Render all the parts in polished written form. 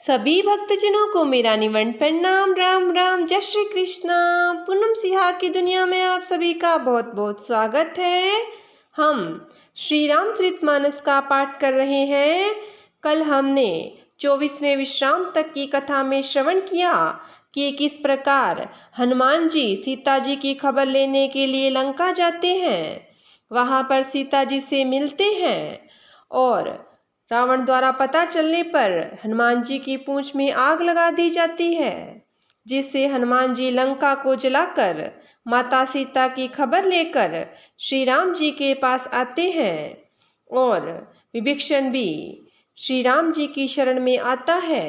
सभी भक्तजनों को मेरा निवंदन प्रणाम। राम राम, जय श्री कृष्णा। पूनम सिहा की दुनिया में आप सभी का बहुत बहुत स्वागत है। हम श्री रामचरितमानस का पाठ कर रहे हैं। कल हमने 24वें विश्राम तक की कथा में श्रवण किया कि किस प्रकार हनुमान जी सीता जी की खबर लेने के लिए लंका जाते हैं। वहां पर सीता जी से मिलते हैं और रावण द्वारा पता चलने पर हनुमान जी की पूंछ में आग लगा दी जाती है, जिससे हनुमान जी लंका को जलाकर माता सीता की खबर लेकर श्री राम जी के पास आते हैं और विभीषण भी श्री राम जी की शरण में आता है।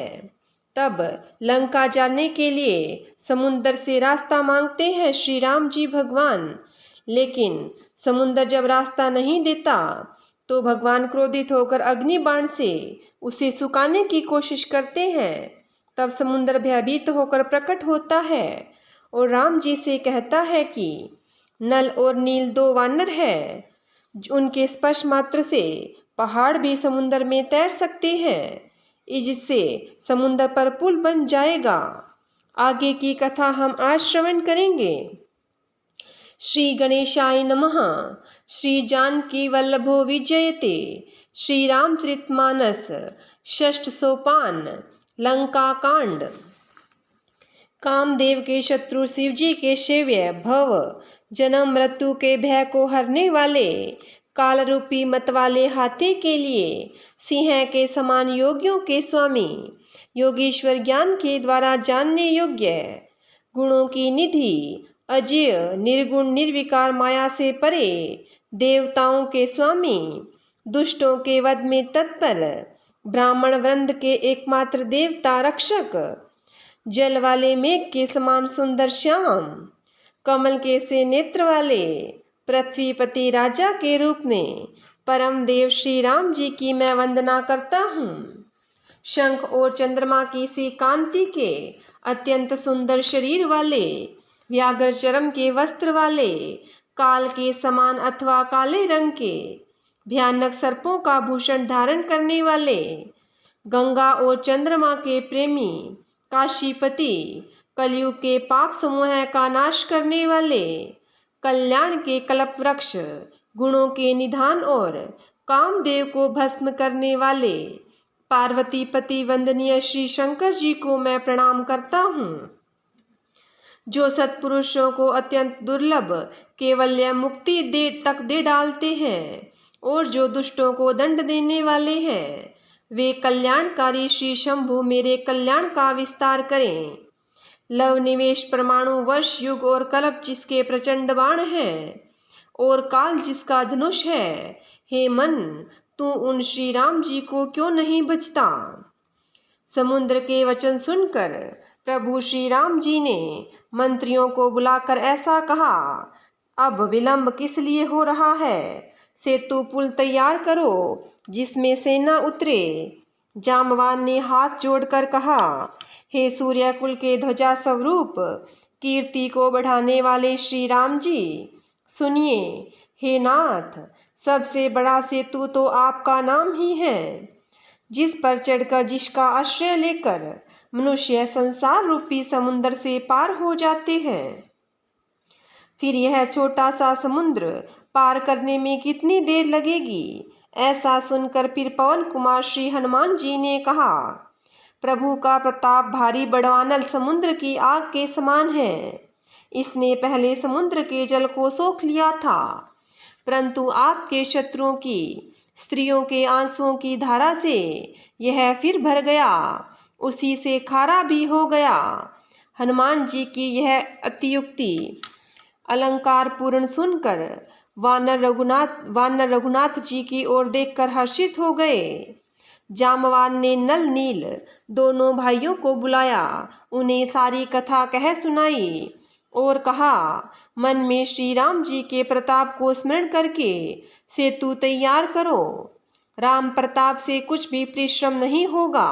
तब लंका जाने के लिए समुद्र से रास्ता मांगते हैं श्री राम जी भगवान, लेकिन समुद्र जब रास्ता नहीं देता तो भगवान क्रोधित होकर अग्नि बाण से उसे सुखाने की कोशिश करते हैं। तब समुद्र भयभीत होकर प्रकट होता है और राम जी से कहता है कि नल और नील दो वानर हैं, उनके स्पर्श मात्र से पहाड़ भी समुद्र में तैर सकते हैं, जिससे समुद्र पर पुल बन जाएगा। आगे की कथा हम आज श्रवण करेंगे। श्री गणेशाय नमः। श्री जानकी वल्लभो विजयते। श्री रामचरितमानस षष्ठ सोपान लंका कांड। कामदेव के शत्रु शिव जी के सेव्य भव जन्म मृत्यु के भय को हरने वाले काल रूपी मत वाले हाथी के लिए सिंह के समान योगियों के स्वामी योगेश्वर ज्ञान के द्वारा जानने योग्य गुणों की निधि अजय निर्गुण निर्विकार माया से परे देवताओं के स्वामी दुष्टों के वध में तत्पर ब्राह्मण वृंद के एकमात्र देवता रक्षक जल वाले मेघ के समान सुंदर श्याम कमल के से नेत्र वाले पृथ्वीपति राजा के रूप में परम देव श्री राम जी की मैं वंदना करता हूँ। शंख और चंद्रमा की सी कांति के अत्यंत सुंदर शरीर वाले व्याघ्र चरम के वस्त्र वाले काल के समान अथवा काले रंग के भयानक सर्पों का भूषण धारण करने वाले गंगा और चंद्रमा के प्रेमी काशीपति कलयुग के पाप समूह का नाश करने वाले कल्याण के कल्प वृक्ष गुणों के निधान और कामदेव को भस्म करने वाले पार्वती पति वंदनीय श्री शंकर जी को मैं प्रणाम करता हूँ, जो सत्पुरुषों को अत्यंत दुर्लभ केवल्य मुक्ति दे डालते हैं और जो दुष्टों को दंड देने वाले हैं। वे कल्याणकारी श्री शंभु मेरे कल्याण का विस्तार करें। लव निवेश परमाणु वर्ष युग और कल्प जिसके प्रचंड बाण हैं और काल जिसका धनुष है, हे मन तू उन श्री राम जी को क्यों नहीं बचता। समुद्र के वचन सुनकर प्रभु श्री राम जी ने मंत्रियों को बुलाकर ऐसा कहा, अब विलंब किस लिए हो रहा है। सेतु पुल तैयार करो जिसमें सेना उतरे। जामवान ने हाथ जोड़कर कहा, हे सूर्यकुल के ध्वजा स्वरूप कीर्ति को बढ़ाने वाले श्री राम जी सुनिए। हे नाथ, सबसे बड़ा सेतु तो आपका नाम ही है, जिस पर चढ़कर जिसका आश्रय लेकर मनुष्य संसार रूपी समुद्र से पार हो जाते हैं। फिर यह छोटा सा समुद्र पार करने में कितनी देर लगेगी। ऐसा सुनकर फिर पवन कुमार श्री हनुमान जी ने कहा, प्रभु का प्रताप भारी बड़वानल समुद्र की आग के समान है। इसने पहले समुद्र के जल को सोख लिया था, परंतु आपके शत्रुओं की स्त्रियों के आंसुओं की धारा से यह फिर भर गया, उसी से खारा भी हो गया। हनुमान जी की यह अतियुक्ति अलंकार पूर्ण सुनकर वानर रघुनाथ जी की ओर देखकर हर्षित हो गए। जामवान ने नल नील दोनों भाइयों को बुलाया, उन्हें सारी कथा कह सुनाई और कहा, मन में श्री राम जी के प्रताप को स्मरण करके सेतु तैयार करो। राम प्रताप से कुछ भी परिश्रम नहीं होगा।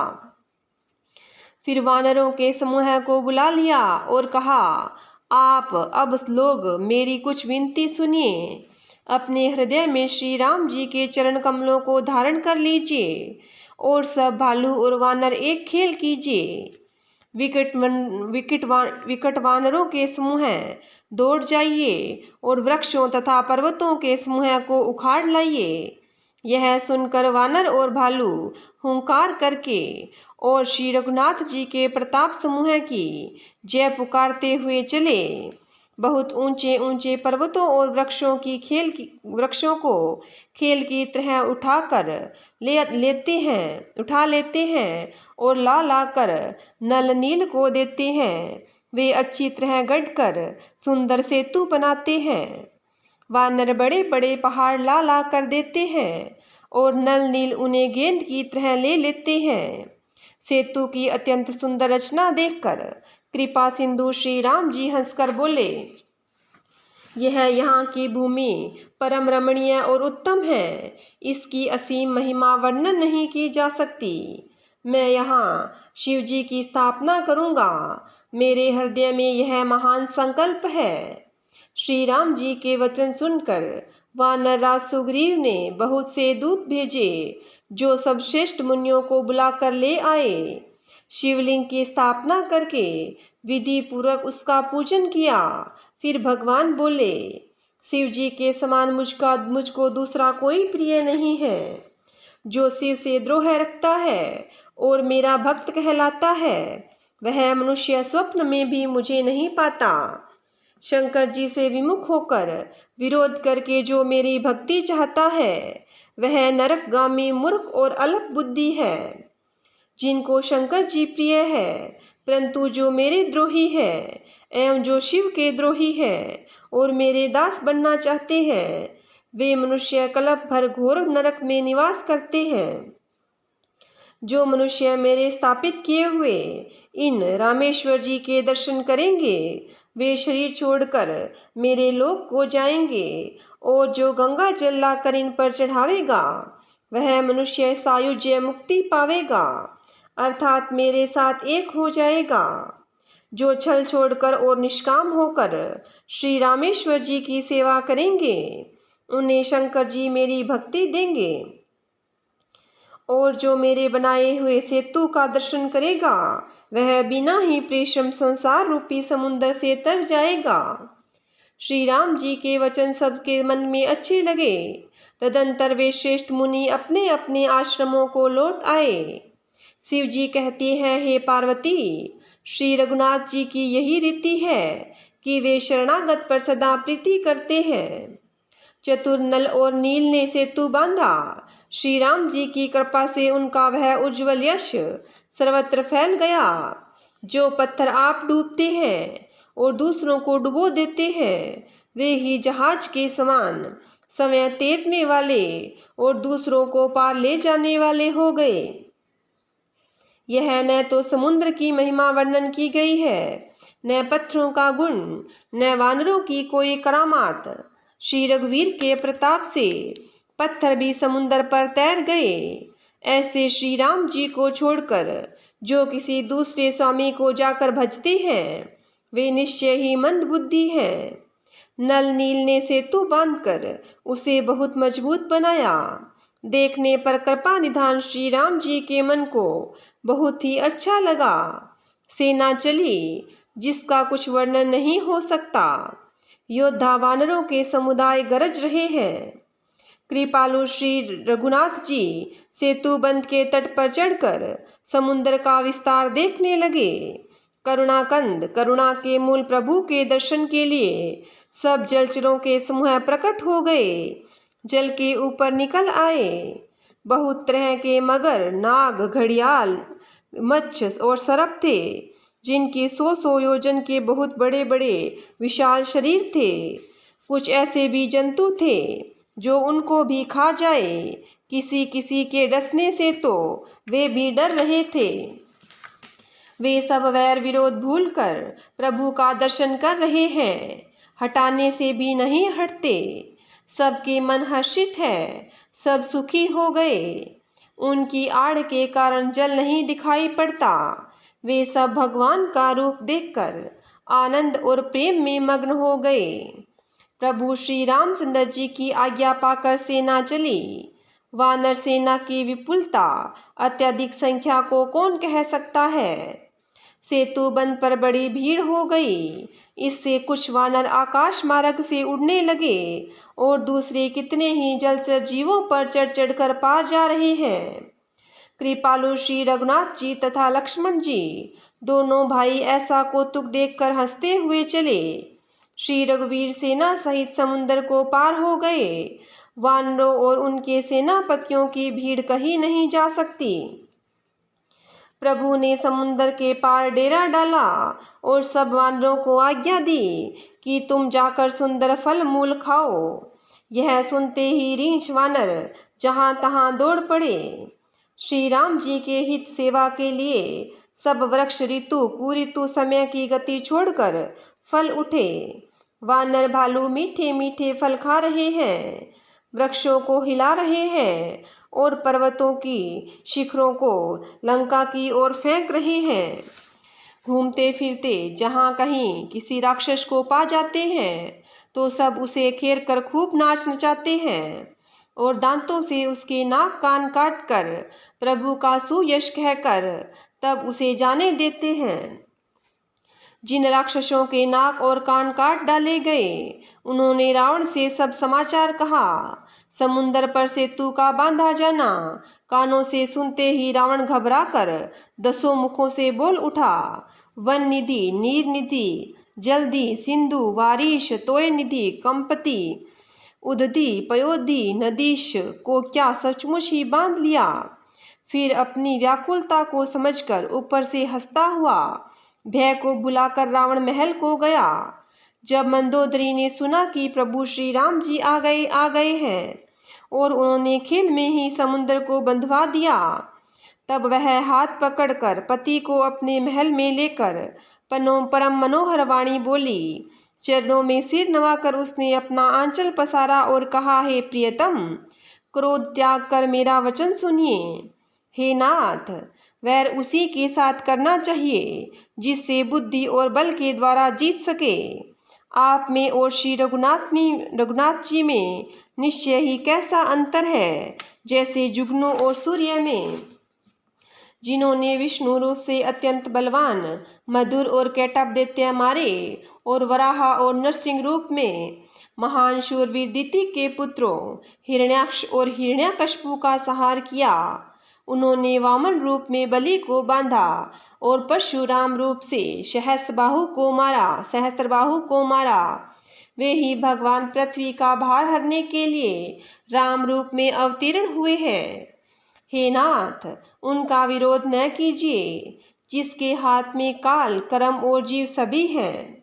फिर वानरों के समूह को बुला लिया और कहा, आप अब लोग मेरी कुछ विनती सुनिए। अपने हृदय में श्री राम जी के चरण कमलों को धारण कर लीजिए और सब भालू और वानर एक खेल कीजिए। विकट वानरों के समूह दौड़ जाइए और वृक्षों तथा पर्वतों के समूह को उखाड़ लाइए। यह सुनकर वानर और भालू हुंकार करके और श्री रघुनाथ जी के प्रताप समूह की जय पुकारते हुए चले। बहुत ऊंचे ऊंचे पर्वतों और वृक्षों को खेल की तरह उठा लेते हैं और ला ला कर नल नील को देते हैं। वे अच्छी तरह गढ़कर सुंदर सेतु बनाते हैं। वानर बड़े बड़े पहाड़ ला ला कर देते हैं और नल नील उन्हें गेंद की तरह ले लेते हैं। सेतु की अत्यंत सुंदर रचना देखकर कृपा सिंधु श्री राम जी हंसकर बोले, यह यहाँ की भूमि परम रमणीय और उत्तम है। इसकी असीम महिमा वर्णन नहीं की जा सकती। मैं यहाँ शिव जी की स्थापना करूँगा। मेरे हृदय में यह महान संकल्प है। श्री राम जी के वचन सुनकर वानर राज सुग्रीव ने बहुत से दूत भेजे, जो सब श्रेष्ठ मुनियों को बुलाकर ले आए। शिवलिंग की स्थापना करके विधि पूर्वक उसका पूजन किया। फिर भगवान बोले, शिव जी के समान मुझको दूसरा कोई प्रिय नहीं है। जो शिव से द्रोह रखता है और मेरा भक्त कहलाता है, वह मनुष्य स्वप्न में भी मुझे नहीं पाता। शंकर जी से विमुख होकर विरोध करके जो मेरी भक्ति चाहता है, वह नरकगामी मूर्ख और अल्प बुद्धि है। जिनको शंकर जी प्रिय है, परंतु जो मेरे द्रोही है एवं जो शिव के द्रोही है और मेरे दास बनना चाहते हैं, वे मनुष्य कल्प भर घोर नरक में निवास करते हैं। जो मनुष्य मेरे स्थापित किए हुए इन रामेश्वर जी के दर्शन करेंगे, वे शरीर छोड़कर मेरे लोक को जाएंगे। और जो गंगा जल लाकर इन पर चढ़ावेगा, वह मनुष्य सायुज्य मुक्ति पावेगा, अर्थात मेरे साथ एक हो जाएगा। जो छल छोड़कर और निष्काम होकर श्री रामेश्वर जी की सेवा करेंगे, उन्हें शंकर जी मेरी भक्ति देंगे। और जो मेरे बनाए हुए सेतु का दर्शन करेगा, वह बिना ही परिश्रम संसार रूपी समुद्र से तर जाएगा। श्री राम जी के वचन सबके मन में अच्छे लगे। तदंतर वे श्रेष्ठ मुनि अपने अपने आश्रमों को लौट आए। शिव जी कहते हैं, हे पार्वती, श्री रघुनाथ जी की यही रीति है कि वे शरणागत पर सदा प्रीति करते हैं। चतुर नल और नील ने सेतु बांधा। श्री राम जी की कृपा से उनका वह उज्जवल यश सर्वत्र फैल गया। जो पत्थर आप डूबते हैं और दूसरों को डुबो देते हैं, वे ही जहाज के समान समय तैरने वाले और दूसरों को पार ले जाने वाले हो गए। यह न तो समुद्र की महिमा वर्णन की गई है, न पत्थरों का गुण, न वानरों की कोई करामात। श्री रघुवीर के प्रताप से पत्थर भी समुद्र पर तैर गए। ऐसे श्री राम जी को छोड़कर जो किसी दूसरे स्वामी को जाकर भजते हैं, वे निश्चय ही मंद बुद्धि हैं। नल नील ने सेतु बांधकर उसे बहुत मजबूत बनाया। देखने पर कृपा निधान श्री राम जी के मन को बहुत ही अच्छा लगा। सेना चली जिसका कुछ वर्णन नहीं हो सकता। योद्धा वानरों के समुदाय गरज रहे हैं। कृपालु श्री रघुनाथ जी सेतु बंध के तट पर चढ़कर समुद्र का विस्तार देखने लगे। करुणा के मूल प्रभु के दर्शन के लिए सब जलचरों के समूह प्रकट हो गए। जल के ऊपर निकल आए। बहुत तरह के मगर, नाग, घड़ियाल, मत्स्य और सर्प थे, जिनके 100 योजन के बहुत बड़े बड़े विशाल शरीर थे। कुछ ऐसे भी जंतु थे जो उनको भी खा जाए। किसी किसी के डसने से तो वे भी डर रहे थे। वे सब वैर विरोध भूलकर प्रभु का दर्शन कर रहे हैं, हटाने से भी नहीं हटते। सबके मन हर्षित है, सब सुखी हो गए। उनकी आड़ के कारण जल नहीं दिखाई पड़ता। वे सब भगवान का रूप देखकर आनंद और प्रेम में मग्न हो गए। प्रभु श्री रामचंद्र जी की आज्ञा पाकर सेना चली। वानर सेना की विपुलता, अत्यधिक संख्या को कौन कह सकता है। सेतु बंध पर बड़ी भीड़ हो गई। इससे कुछ वानर आकाश मार्ग से उड़ने लगे और दूसरे कितने ही जलचर जीवों पर चढ़ चढ़कर पार जा रहे हैं। कृपालु श्री रघुनाथ जी तथा लक्ष्मण जी दोनों भाई ऐसा कौतुक देखकर हंसते हुए चले। श्री रघुवीर सेना सहित समुद्र को पार हो गए। वानरों और उनके सेनापतियों की भीड़ कहीं नहीं जा सकती। प्रभु ने समुद्र के पार डेरा डाला और सब वानरों को आज्ञा दी कि तुम जाकर सुंदर फल मूल खाओ। यह सुनते ही रीछ वानर जहां तहां दौड़ पड़े। श्री राम जी के हित सेवा के लिए सब वृक्ष ऋतु कुऋतु समय की गति छोड़कर फल उठे। वानर भालू मीठे मीठे फल खा रहे हैं, वृक्षों को हिला रहे हैं और पर्वतों की शिखरों को लंका की ओर फेंक रहे हैं। घूमते फिरते जहाँ कहीं किसी राक्षस को पा जाते हैं तो सब उसे घेर कर खूब नाच नचाते हैं और दांतों से उसके नाक कान काट कर प्रभु का सुयश कहकर तब उसे जाने देते हैं। जिन राक्षसों के नाक और कान काट डाले गए उन्होंने रावण से सब समाचार कहा। समुंदर पर सेतु का बांधा जाना कानों से सुनते ही रावण घबराकर 10 मुखों से बोल उठा, वन निधि, नीर निधि, जल्दी, सिंधु, वारिश, तोय निधि, कंपति, उदधि, पयोधि, नदीश को क्या सचमुच ही बांध लिया। फिर अपनी व्याकुलता को समझकर ऊपर से हंसता हुआ भय को भुलाकर रावण महल को गया। जब मंदोदरी ने सुना कि प्रभु श्री राम जी आ गए हैं और उन्होंने खेल में ही समुद्र को बंधवा दिया, तब वह हाथ पकड़कर पति को अपने महल में लेकर परम मनोहर वाणी बोली। चरणों में सिर नवाकर उसने अपना आंचल पसारा और कहा, हे प्रियतम, क्रोध त्याग कर मेरा वचन सुनिए। हे नाथ, वैर उसी के साथ करना चाहिए जिससे बुद्धि और बल के द्वारा जीत सके। आप में और श्री रघुनाथ जी में निश्चय ही कैसा अंतर है, जैसे जुगनू और सूर्य में। जिन्होंने विष्णु रूप से अत्यंत बलवान मधुर और कैटभ दैत्य मारे और वराह और नरसिंह रूप में महान शूरवीर दिति के पुत्रों हिरण्याक्ष और हिरण्याकश्यपु का संहार किया, उन्होंने वामन रूप में बलि को बांधा और परशुराम रूप से सहस्त्रबाहु को मारा। वे ही भगवान पृथ्वी का भार हरने के लिए राम रूप में अवतीर्ण हुए हैं। हे नाथ, उनका विरोध न कीजिए जिसके हाथ में काल, कर्म और जीव सभी हैं।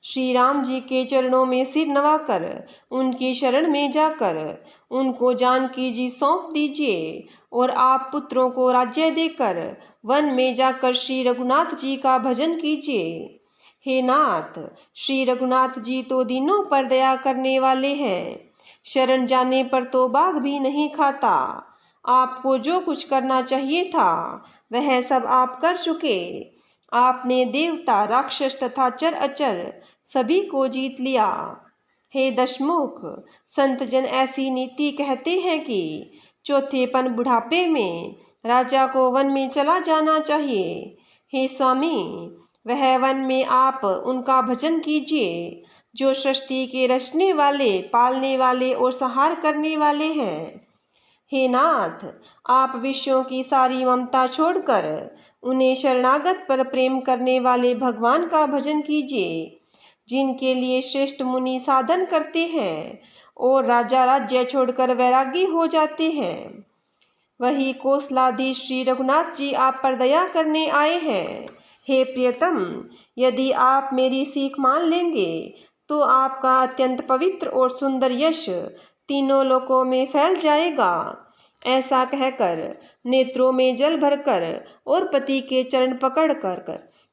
श्री राम जी के चरणों में सिर नवाकर उनकी शरण में जाकर उनको जानकी जी सौंप दीजिए और आप पुत्रों को राज्य देकर वन में जाकर श्री रघुनाथ जी का भजन कीजिए। हे नाथ, श्री रघुनाथ जी तो दीनों पर दया करने वाले हैं, शरण जाने पर तो बाघ भी नहीं खाता। आपको जो कुछ करना चाहिए था वह सब आप कर चुके। आपने देवता, राक्षस तथा चर अचर सभी को जीत लिया। हे दशमुख, संत जन ऐसी नीति कहते हैं कि चौथेपन बुढ़ापे में राजा को वन में चला जाना चाहिए। हे स्वामी, वह वन में आप उनका भजन कीजिए जो सृष्टि के रचने वाले, पालने वाले और संहार करने वाले हैं। हे नाथ, आप विश्वों की सारी ममता छोड़कर उन्हें शरणागत पर प्रेम करने वाले भगवान का भजन कीजिए, जिनके लिए श्रेष्ठ मुनि साधन करते हैं और राजा राज्य छोड़कर वैरागी हो जाते हैं। वही कौशलाधीश श्री रघुनाथ जी आप पर दया करने आए हैं। हे प्रियतम, यदि आप मेरी सीख मान लेंगे तो आपका अत्यंत पवित्र और सुंदर यश तीनों लोकों में फैल जाएगा। ऐसा कहकर नेत्रों में जल भरकर और पति के चरण पकड़कर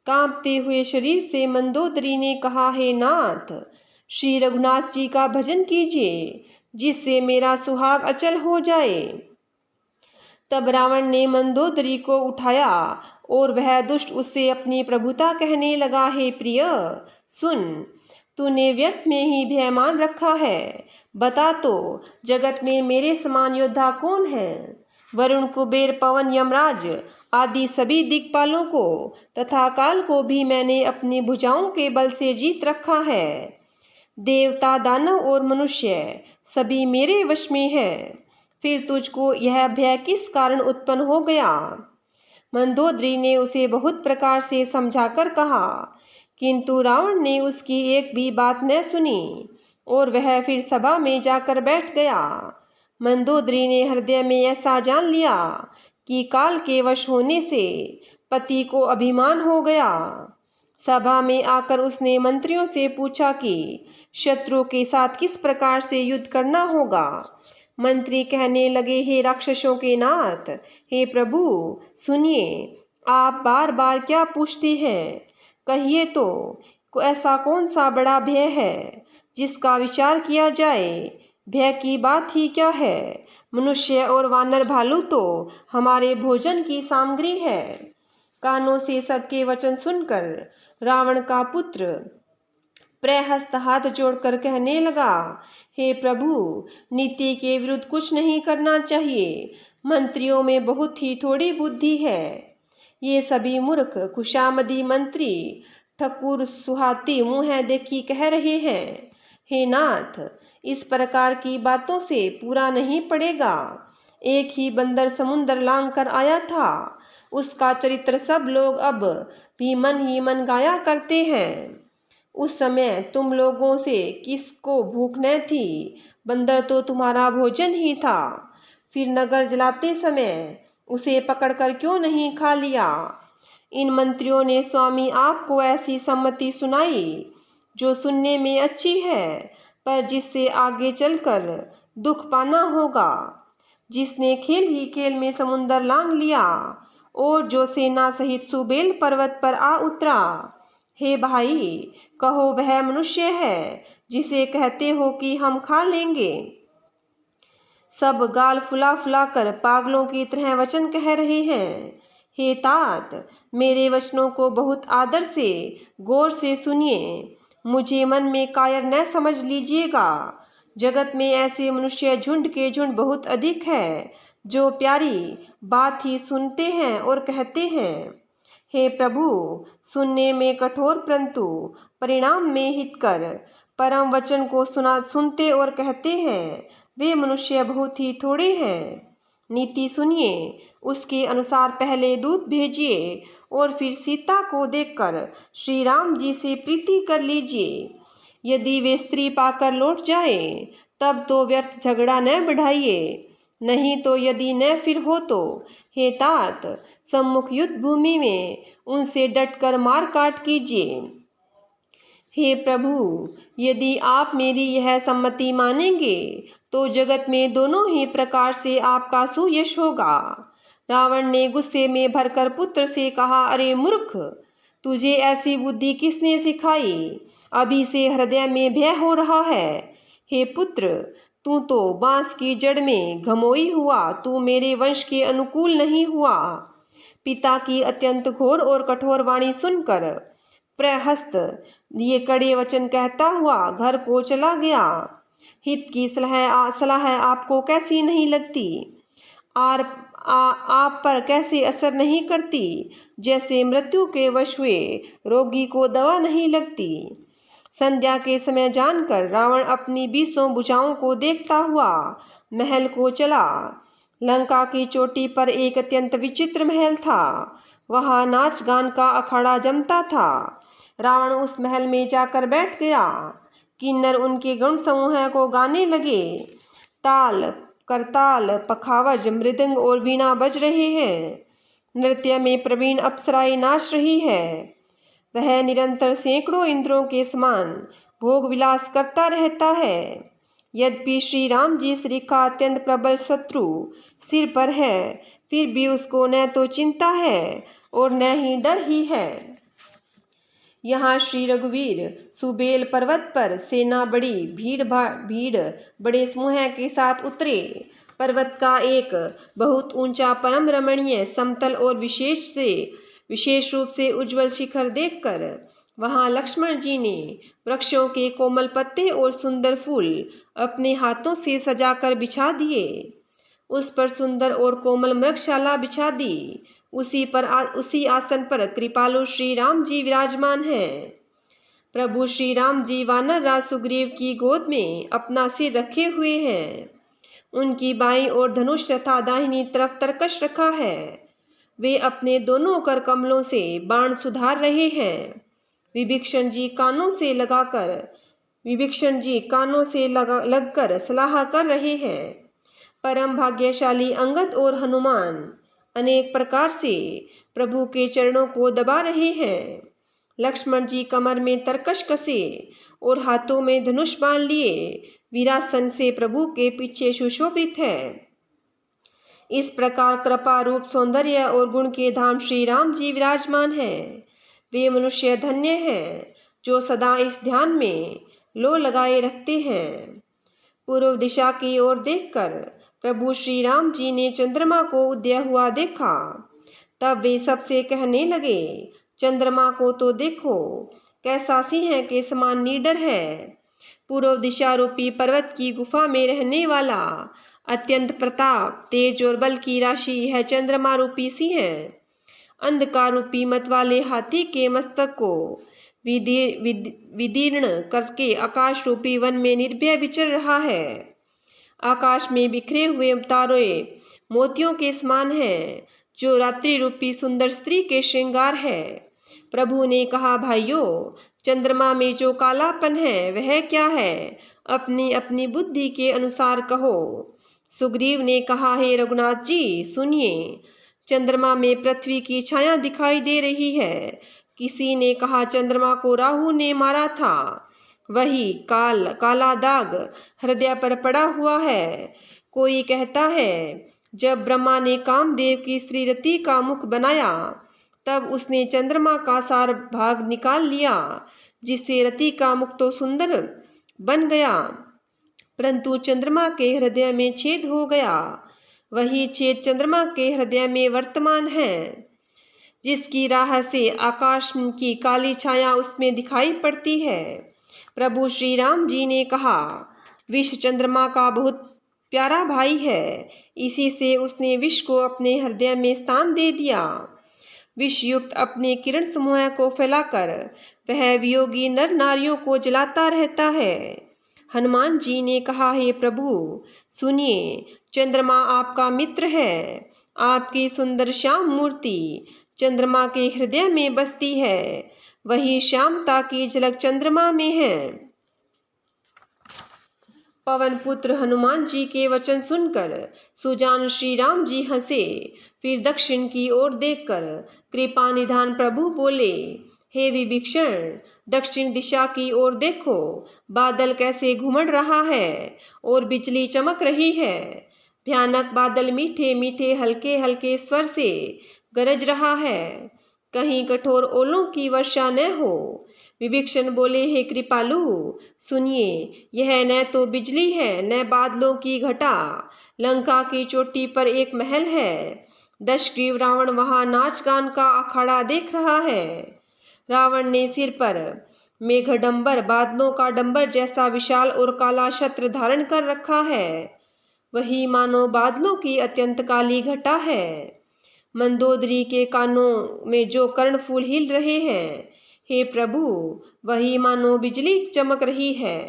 कांपते हुए शरीर से मंदोदरी ने कहा, हे नाथ, श्री रघुनाथ जी का भजन कीजिए जिससे मेरा सुहाग अचल हो जाए। तब रावण ने मंदोदरी को उठाया और वह दुष्ट उससे अपनी प्रभुता कहने लगा, हे प्रिय सुन, तूने व्यर्थ में ही भय मान रखा है। बता तो, जगत में मेरे समान योद्धा कौन है? वरुण, कुबेर, पवन, यमराज आदि सभी दिक्पालों को तथा काल को भी मैंने अपनी भुजाओं के बल से जीत रखा है। देवता, दानव और मनुष्य सभी मेरे वश में हैं। फिर तुझको यह भय किस कारण उत्पन्न हो गया? मंदोदरी ने उसे बहुत प्रकार से समझाकर कहा, किंतु रावण ने उसकी एक भी बात न सुनी और वह फिर सभा में जाकर बैठ गया। मंदोदरी ने हृदय में ऐसा जान लिया कि काल के वश होने से पति को अभिमान हो गया। सभा में आकर उसने मंत्रियों से पूछा कि शत्रु के साथ किस प्रकार से युद्ध करना होगा। मंत्री कहने लगे, हे राक्षसों के नाथ, हे प्रभु सुनिए, आप बार बार क्या पूछते हैं? कहिए तो, ऐसा कौन सा बड़ा भय है जिसका विचार किया जाए? भय की बात ही क्या है? मनुष्य और वानर भालू तो हमारे भोजन की सामग्री है। कानों से सबके वचन सुनकर रावण का पुत्र प्रहस्त हाथ जोड़कर कहने लगा, हे प्रभु, नीति के विरुद्ध कुछ नहीं करना चाहिए। मंत्रियों में बहुत ही थोड़ी बुद्धि है। ये सभी मूर्ख खुशामदी मंत्री ठकुर सुहाती मुँह देखी कह रहे हैं। हे नाथ, इस प्रकार की बातों से पूरा नहीं पड़ेगा। एक ही बंदर समुद्र लांग कर आया था, उसका चरित्र सब लोग अब भी मन ही मन गाया करते हैं। उस समय तुम लोगों से किसको भूख न थी? बंदर तो तुम्हारा भोजन ही था। फिर नगर जलाते समय उसे पकड़कर क्यों नहीं खा लिया? इन मंत्रियों ने स्वामी आपको ऐसी सम्मति सुनाई जो सुनने में अच्छी है, पर जिससे आगे चलकर दुख पाना होगा। जिसने खेल ही खेल में समुद्र लांग लिया और जो सेना सहित सुबेल पर्वत पर आ उतरा। हे भाई, कहो वह मनुष्य है जिसे कहते हो कि हम खा लेंगे? सब गाल फुला फुला कर पागलों की तरह वचन कह रहे हैं। हे तात, मेरे वचनों को बहुत आदर से गौर से सुनिए। मुझे मन में कायर न समझ लीजिएगा। जगत में ऐसे मनुष्य झुंड के झुंड बहुत अधिक है, जो प्यारी बात ही सुनते हैं और कहते हैं। हे प्रभु, सुनने में कठोर परंतु परिणाम में हितकर परम वचन को सुनते और कहते हैं, वे मनुष्य बहुत ही थोड़े हैं। नीति सुनिए, उसके अनुसार पहले दूत भेजिए और फिर सीता को देखकर श्री राम जी से प्रीति कर लीजिए। यदि वे स्त्री पाकर लौट जाए तब तो व्यर्थ झगड़ा न बढ़ाइए, नहीं तो यदि न फिर हो तो हे तात, सम्मुख युद्ध भूमि में उनसे डटकर मार काट कीजिए। हे प्रभु, यदि आप मेरी यह सम्मति मानेंगे तो जगत में दोनों ही प्रकार से आपका सुयश होगा। रावण ने गुस्से में भरकर पुत्र से कहा, अरे मूर्ख, तुझे ऐसी बुद्धि किसने सिखाई? अभी से हृदय में भय हो रहा है। हे पुत्र, तू तो बांस की जड़ में घमोई हुआ, तू मेरे वंश के अनुकूल नहीं हुआ। पिता की अत्यंत घोर और कठोर वाणी सुनकर प्रहस्त ये कड़े वचन कहता हुआ घर को चला गया। हित की सलाह आपको कैसी नहीं लगती? आप पर कैसे असर नहीं करती? जैसे मृत्यु के वश हुए रोगी को दवा नहीं लगती। संध्या के समय जानकर रावण अपनी 20 भुजाओं को देखता हुआ महल को चला। लंका की चोटी पर एक अत्यंत विचित्र महल था। वहाँ नाच गान का अखाड़ा जमता था। रावण उस महल में जाकर बैठ गया। किन्नर उनके गण समूह को गाने लगे। ताल, करताल, पखावज, मृदंग और वीणा बज रहे हैं। नृत्य में प्रवीण अप्सराएं नाच रही है। वह निरंतर सैकड़ों इंद्रों के समान भोग विलास करता रहता है। यद्यपि श्री राम जी श्री का अत्यंत प्रबल शत्रु सिर पर है, फिर भी उसको न तो चिंता है और न ही डर ही है। यहाँ श्री रघुवीर सुबेल पर्वत पर सेना बड़ी भीड़ बड़े समूह के साथ उतरे। पर्वत का एक बहुत ऊंचा परम रमणीय समतल और विशेष रूप से उज्जवल शिखर देखकर वहां लक्ष्मण जी ने वृक्षों के कोमल पत्ते और सुंदर फूल अपने हाथों से सजाकर बिछा दिए। उस पर सुंदर और कोमल मृगशाला बिछा दी। उसी आसन पर कृपालु श्री राम जी विराजमान हैं। प्रभु श्री राम जी वानर राज सुग्रीव की गोद में अपना सिर रखे हुए हैं। उनकी बाईं ओर धनुष तथा दाहिनी तरफ तरकश रखा है। वे अपने दोनों कर कमलों से बाण सुधार रहे हैं। विभीषण जी कानों से लगकर सलाह कर रहे हैं। परम भाग्यशाली अंगद और हनुमान अनेक प्रकार से प्रभु के चरणों को दबा रहे हैं। लक्ष्मण जी कमर में तरकश कसे और हाथों में धनुष बाण लिए वीरासन से प्रभु के पीछे सुशोभित है। इस प्रकार कृपा रूप सौंदर्य और गुण के धाम श्री राम जी विराजमान हैं। वे मनुष्य धन्य हैं जो सदा इस ध्यान में लो लगाए रखते हैं। पूर्व दिशा की ओर देखकर प्रभु श्री राम जी ने चंद्रमा को उदय हुआ देखा। तब वे सबसे कहने लगे, चंद्रमा को तो देखो, कैसा सिंह के समान निडर है। पूर्व दिशा रूपी पर्वत की गुफा में रहने वाला अत्यंत प्रताप, तेज और बल की राशि है चंद्रमा रूपी सिंह। अंधकार रूपी मत वाले हाथी के मस्तक को विदीर्ण करके आकाश रूपी वन में निर्भय विचर रहा है। आकाश में बिखरे हुए तारे मोतियों के समान हैं, जो रात्रि रूपी सुंदर स्त्री के श्रृंगार है। प्रभु ने कहा, भाइयों, चंद्रमा में जो कालापन है वह क्या है? अपनी अपनी बुद्धि के अनुसार कहो। सुग्रीव ने कहा, हे रघुनाथ जी, सुनिए, चंद्रमा में पृथ्वी की छाया दिखाई दे रही है। किसी ने कहा चंद्रमा को राहु ने मारा था। वही काला दाग हृदय पर पड़ा हुआ है। कोई कहता है जब ब्रह्मा ने कामदेव की स्त्री रति का मुख बनाया तब उसने चंद्रमा का सार भाग निकाल लिया, जिससे रति का मुख तो सुंदर बन गया, परंतु चंद्रमा के हृदय में छेद हो गया। वही छेद चंद्रमा के हृदय में वर्तमान है, जिसकी राह से आकाश की काली छाया उसमें दिखाई पड़ती है। प्रभु श्री राम जी ने कहा, विष चंद्रमा का बहुत प्यारा भाई है, इसी से उसने विष को अपने हृदय में स्थान दे दिया। विष युक्त अपने किरण समूह को फैलाकर वह वियोगी नर नारियों को जलाता रहता है। हनुमान जी ने कहा, हे प्रभु, सुनिए, चंद्रमा आपका मित्र है। आपकी सुंदर श्याम मूर्ति चंद्रमा के हृदय में बसती है। वही श्यामता की झलक चंद्रमा में है। पवन पुत्र हनुमान जी के वचन सुनकर सुजान श्री राम जी हंसे। फिर दक्षिण की ओर देखकर कृपा निधान प्रभु बोले, हे विभीषण, दक्षिण दिशा की ओर देखो, बादल कैसे घुमड़ रहा है और बिजली चमक रही है। भयानक बादल मीठे मीठे हल्के हल्के स्वर से गरज रहा है, कहीं कठोर ओलों की वर्षा न हो। विभीषण बोले, हे कृपालु, सुनिए, यह न तो बिजली है न बादलों की घटा। लंका की चोटी पर एक महल है। दशग्रीव रावण वहां नाच गान का अखाड़ा देख रहा है। रावण ने सिर पर मेघडंबर, बादलों का डंबर जैसा विशाल और काला छत्र धारण कर रखा है। वही मानो बादलों की अत्यंत काली घटा है। मंदोदरी के कानों में जो कर्णफूल हिल रहे हैं, हे प्रभु, वही मानो बिजली चमक रही है।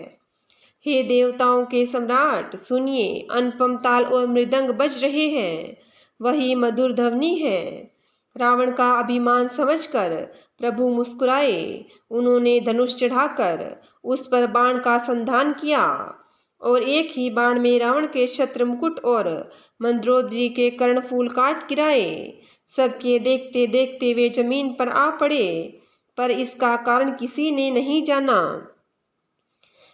हे देवताओं के सम्राट, सुनिए, अनुपम ताल और मृदंग बज रहे हैं, वही मधुर ध्वनि है। रावण का अभिमान समझकर प्रभु मुस्कुराए। उन्होंने धनुष चढ़ाकर उस पर बाण का संधान किया और एक ही बाण में रावण के छत्र मुकुट और मंदोदरी के कर्णफूल काट गिराए। सबके देखते देखते वे जमीन पर आ पड़े, पर इसका कारण किसी ने नहीं जाना।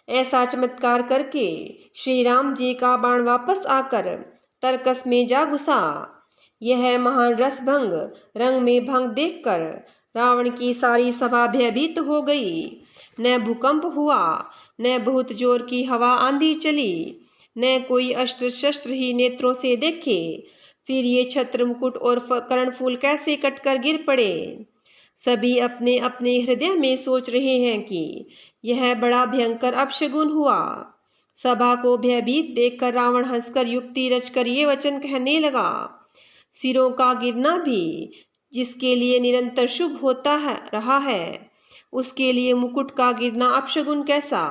ऐसा चमत्कार करके श्री राम जी का बाण वापस आकर तरकस में जा घुसा। यह महान रस भंग रंग में भंग देखकर रावण की सारी सभा भयभीत हो गई। न भूकंप हुआ, न बहुत जोर की हवा आंधी चली, न कोई अस्त्र शस्त्र ही नेत्रों से देखे। फिर ये छत्र मुकुट और कर्णफूल कैसे कटकर गिर पड़े। सभी अपने अपने हृदय में सोच रहे हैं कि यह बड़ा भयंकर अपशगुन हुआ। सभा को भयभीत देखकर रावण हंसकर युक्ति रचकर ये वचन कहने लगा, सिरों का गिरना भी जिसके लिए निरंतर शुभ होता है रहा है, उसके लिए मुकुट का गिरना अपशगुन कैसा।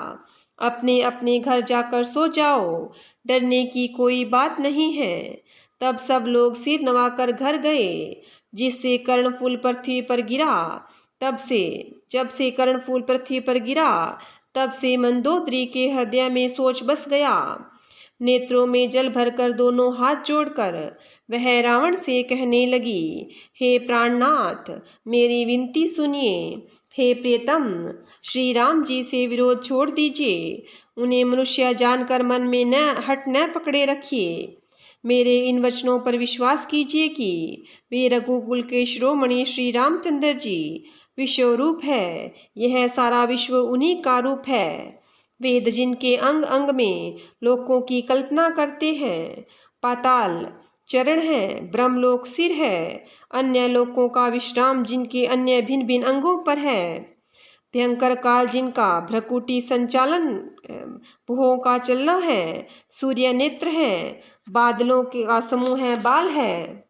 अपने अपने घर जाकर सो जाओ, डरने की कोई बात नहीं है। तब सब लोग सिर नवाकर घर गए। जिससे कर्णफूल पृथ्वी पर गिरा, जब से कर्णफूल पृथ्वी पर गिरा, तब से मंदोदरी के हृदय में सोच बस गया। नेत्रों में जल भरकर दोनों हाथ जोड़कर वह रावण से कहने लगी, हे प्राणनाथ, मेरी विनती सुनिए। हे प्रियतम, श्री राम जी से विरोध छोड़ दीजिए। उन्हें मनुष्य जानकर मन में न पकड़े रखिए। मेरे इन वचनों पर विश्वास कीजिए कि वे रघुकुल के शिरोमणि श्री रामचंद्र जी विश्व रूप है। यह सारा विश्व उन्हीं का रूप है। वेद जिनके अंग अंग में लोकों की कल्पना करते हैं, पाताल चरण है, ब्रह्मलोक सिर है, अन्य लोकों का विश्राम जिनके अन्य भिन्न भिन्न अंगों पर है, भयंकर काल जिनका भ्रकुटी संचालन भुवों का चलना है, सूर्य नेत्र है, बादलों के समूह है, बाल है,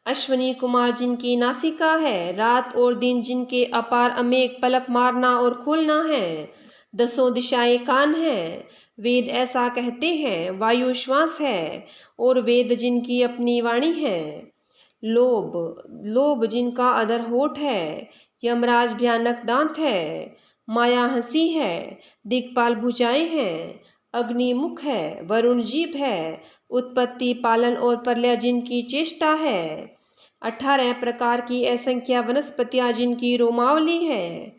अश्वनी कुमार जिनकी नासिका है, रात और दिन जिनके अपार अमेघ पलक मारना और खोलना है, दसों दिशाएं कान है, वेद ऐसा कहते हैं, वायु श्वास है और वेद जिनकी अपनी वाणी है, लोभ जिनका अधर होठ है, यमराज भयानक दांत है, माया हंसी है, दिक्पाल भुजाएं हैं, अग्नि मुख है, वरुण जीभ है, उत्पत्ति पालन और प्रलय जिनकी चेष्टा है, 18 प्रकार की असंख्य वनस्पतियां जिनकी रोमावली है,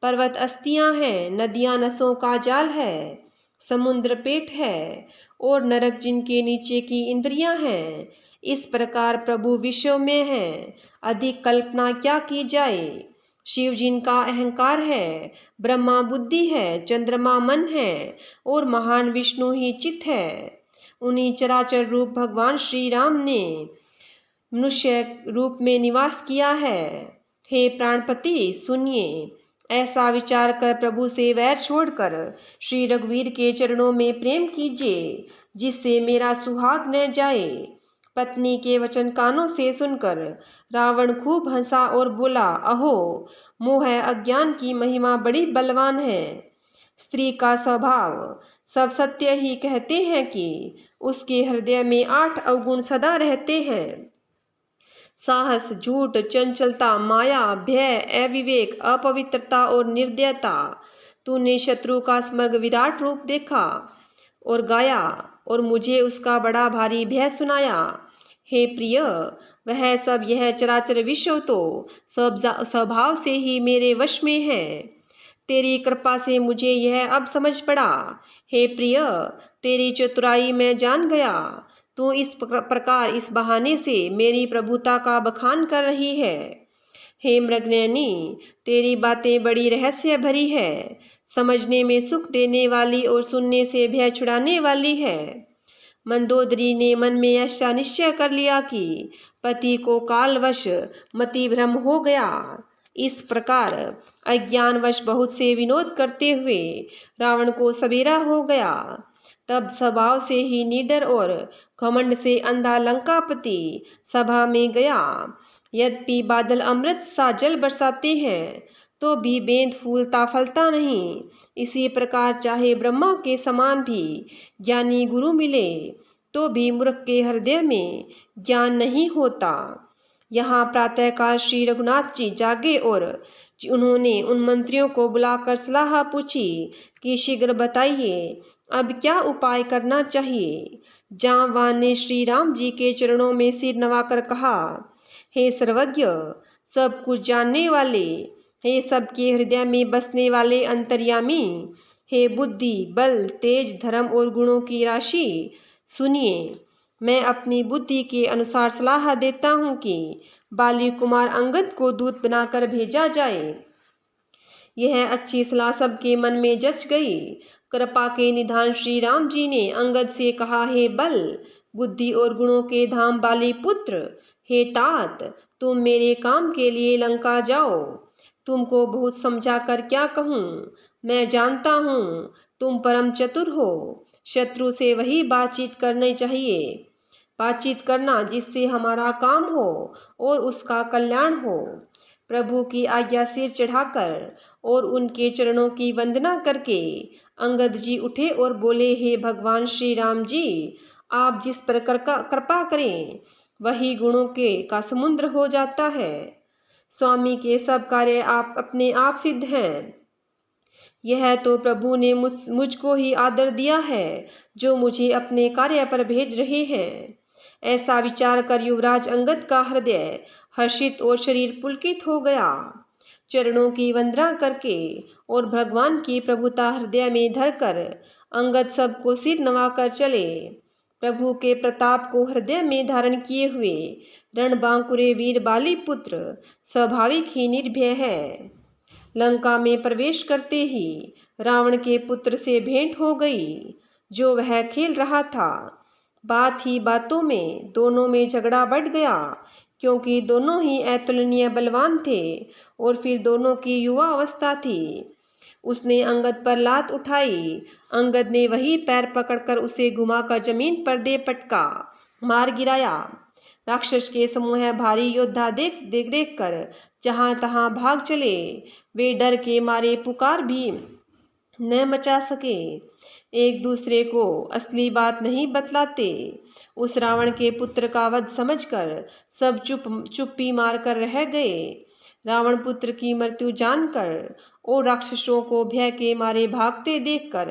पर्वत अस्तियां हैं, नदियां नसों का जाल है, समुद्र पेट है और नरक जिनके नीचे की इंद्रियां हैं। इस प्रकार प्रभु विश्व में है, अधिक कल्पना क्या की जाए। शिव जिनका अहंकार है, ब्रह्मा बुद्धि है, चंद्रमा मन है और महान विष्णु ही चित्त है। उन्हीं चराचर रूप भगवान श्री राम ने मनुष्य रूप में निवास किया है। हे प्राणपति सुनिए, ऐसा विचार कर प्रभु से वैर छोड़कर श्री रघुवीर के चरणों में प्रेम कीजिए, जिससे मेरा सुहाग न जाए। पत्नी के वचन कानों से सुनकर रावण खूब हंसा और बोला, अहो, मोह अज्ञान की महिमा बड़ी बलवान है। स्त्री का स्वभाव सब सत्य ही कहते हैं कि उसके हृदय में 8 अवगुण सदा रहते हैं, साहस, झूठ, चंचलता, माया, भय, अविवेक, अपवित्रता और निर्दयता। तूने शत्रु का समग्र विराट रूप देखा और गाया और मुझे उसका बड़ा भारी भय सुनाया। हे प्रिय, वह सब यह चराचर विश्व तो स्वभाव से ही मेरे वश में है। तेरी कृपा से मुझे यह अब समझ पड़ा। हे प्रिय, तेरी चतुराई मैं जान गया। तू इस प्रकार इस बहाने से मेरी प्रभुता का बखान कर रही है। हे मृगनयनी, तेरी बातें बड़ी रहस्य भरी है, समझने में सुख देने वाली और सुनने से भय छुड़ाने वाली है। मंदोदरी ने मन में ऐसा निश्चय कर लिया कि पति को कालवश मति भ्रम हो गया। इस प्रकार अज्ञानवश बहुत से विनोद करते हुए रावण को सवेरा हो गया। तब स्वभाव से ही निडर और घमंड से अंधा लंकापति सभा में गया। यद्यपि बादल अमृत सा जल बरसाते हैं तो भी बेंद फूलता फलता नहीं। इसी प्रकार चाहे ब्रह्मा के समान भी ज्ञानी गुरु मिले तो भी मूर्ख के हृदय में ज्ञान नहीं होता। यहाँ प्रातःकाल श्री रघुनाथ जी जागे और उन्होंने उन मंत्रियों को बुलाकर सलाह पूछी कि शीघ्र बताइए, अब क्या उपाय करना चाहिए। जांबावान ने श्री राम जी के चरणों में सिर नवाकर कहा, हे सर्वज्ञ, सब कुछ जानने वाले, हे सबके हृदय में बसने वाले अंतर्यामी, हे बुद्धि, बल, तेज, धर्म और गुणों की राशि, सुनिए। मैं अपनी बुद्धि के अनुसार सलाह देता हूँ कि बाली कुमार अंगद को दूत बनाकर भेजा जाए। यह अच्छी सलाह सबके मन में जच गई। कृपा के निधान श्री राम जी ने अंगद से कहा, हे बल, बुद्धि और गुणों के धाम बाली पुत्र, हे तात, तुम मेरे काम के लिए लंका जाओ। तुमको बहुत समझा कर क्या कहूँ, मैं जानता हूँ तुम परम चतुर हो। शत्रु से वही बातचीत करनी चाहिए, बातचीत करना जिससे हमारा काम हो और उसका कल्याण हो। प्रभु की आज्ञा सिर चढ़ाकर और उनके चरणों की वंदना करके अंगद जी उठे और बोले, हे भगवान श्री राम जी, आप जिस पर कृपा करें वही गुणों के का समुद्र हो जाता है। स्वामी के सब कार्य आप अपने आप सिद्ध हैं। यह तो प्रभु ने मुझको ही आदर दिया है जो मुझे अपने कार्य पर भेज रहे हैं। ऐसा विचार कर युवराज अंगद का हृदय हर्षित और शरीर पुलकित हो गया। चरणों की वंदना करके और भगवान की प्रभुता हृदय में धरकर अंगद सबको सिर नवाकर चले। प्रभु के प्रताप को हृदय में धारण किए हुए रणबांकुरे वीर बाली पुत्र स्वाभाविक ही निर्भय है। लंका में प्रवेश करते ही रावण के पुत्र से भेंट हो गई, जो वह खेल रहा था। बात ही बातों में दोनों में झगड़ा बढ़ गया, क्योंकि दोनों ही अतुलनीय बलवान थे और फिर दोनों की युवा अवस्था थी। उसने अंगद पर लात उठाई। अंगद ने वही पैर पकड़कर उसे घुमाकर जमीन पर दे पटका मार गिराया। राक्षस के समूह भारी योद्धा देख देख देख कर जहाँ तहाँ भाग चले। वे डर के मारे पुकार भी न मचा सके, एक दूसरे को असली बात नहीं बतलाते। उस रावण के पुत्र का वध समझकर सब चुप्पी मार कर रह गए। रावण पुत्र की मृत्यु जानकर और राक्षसों को भय के मारे भागते देखकर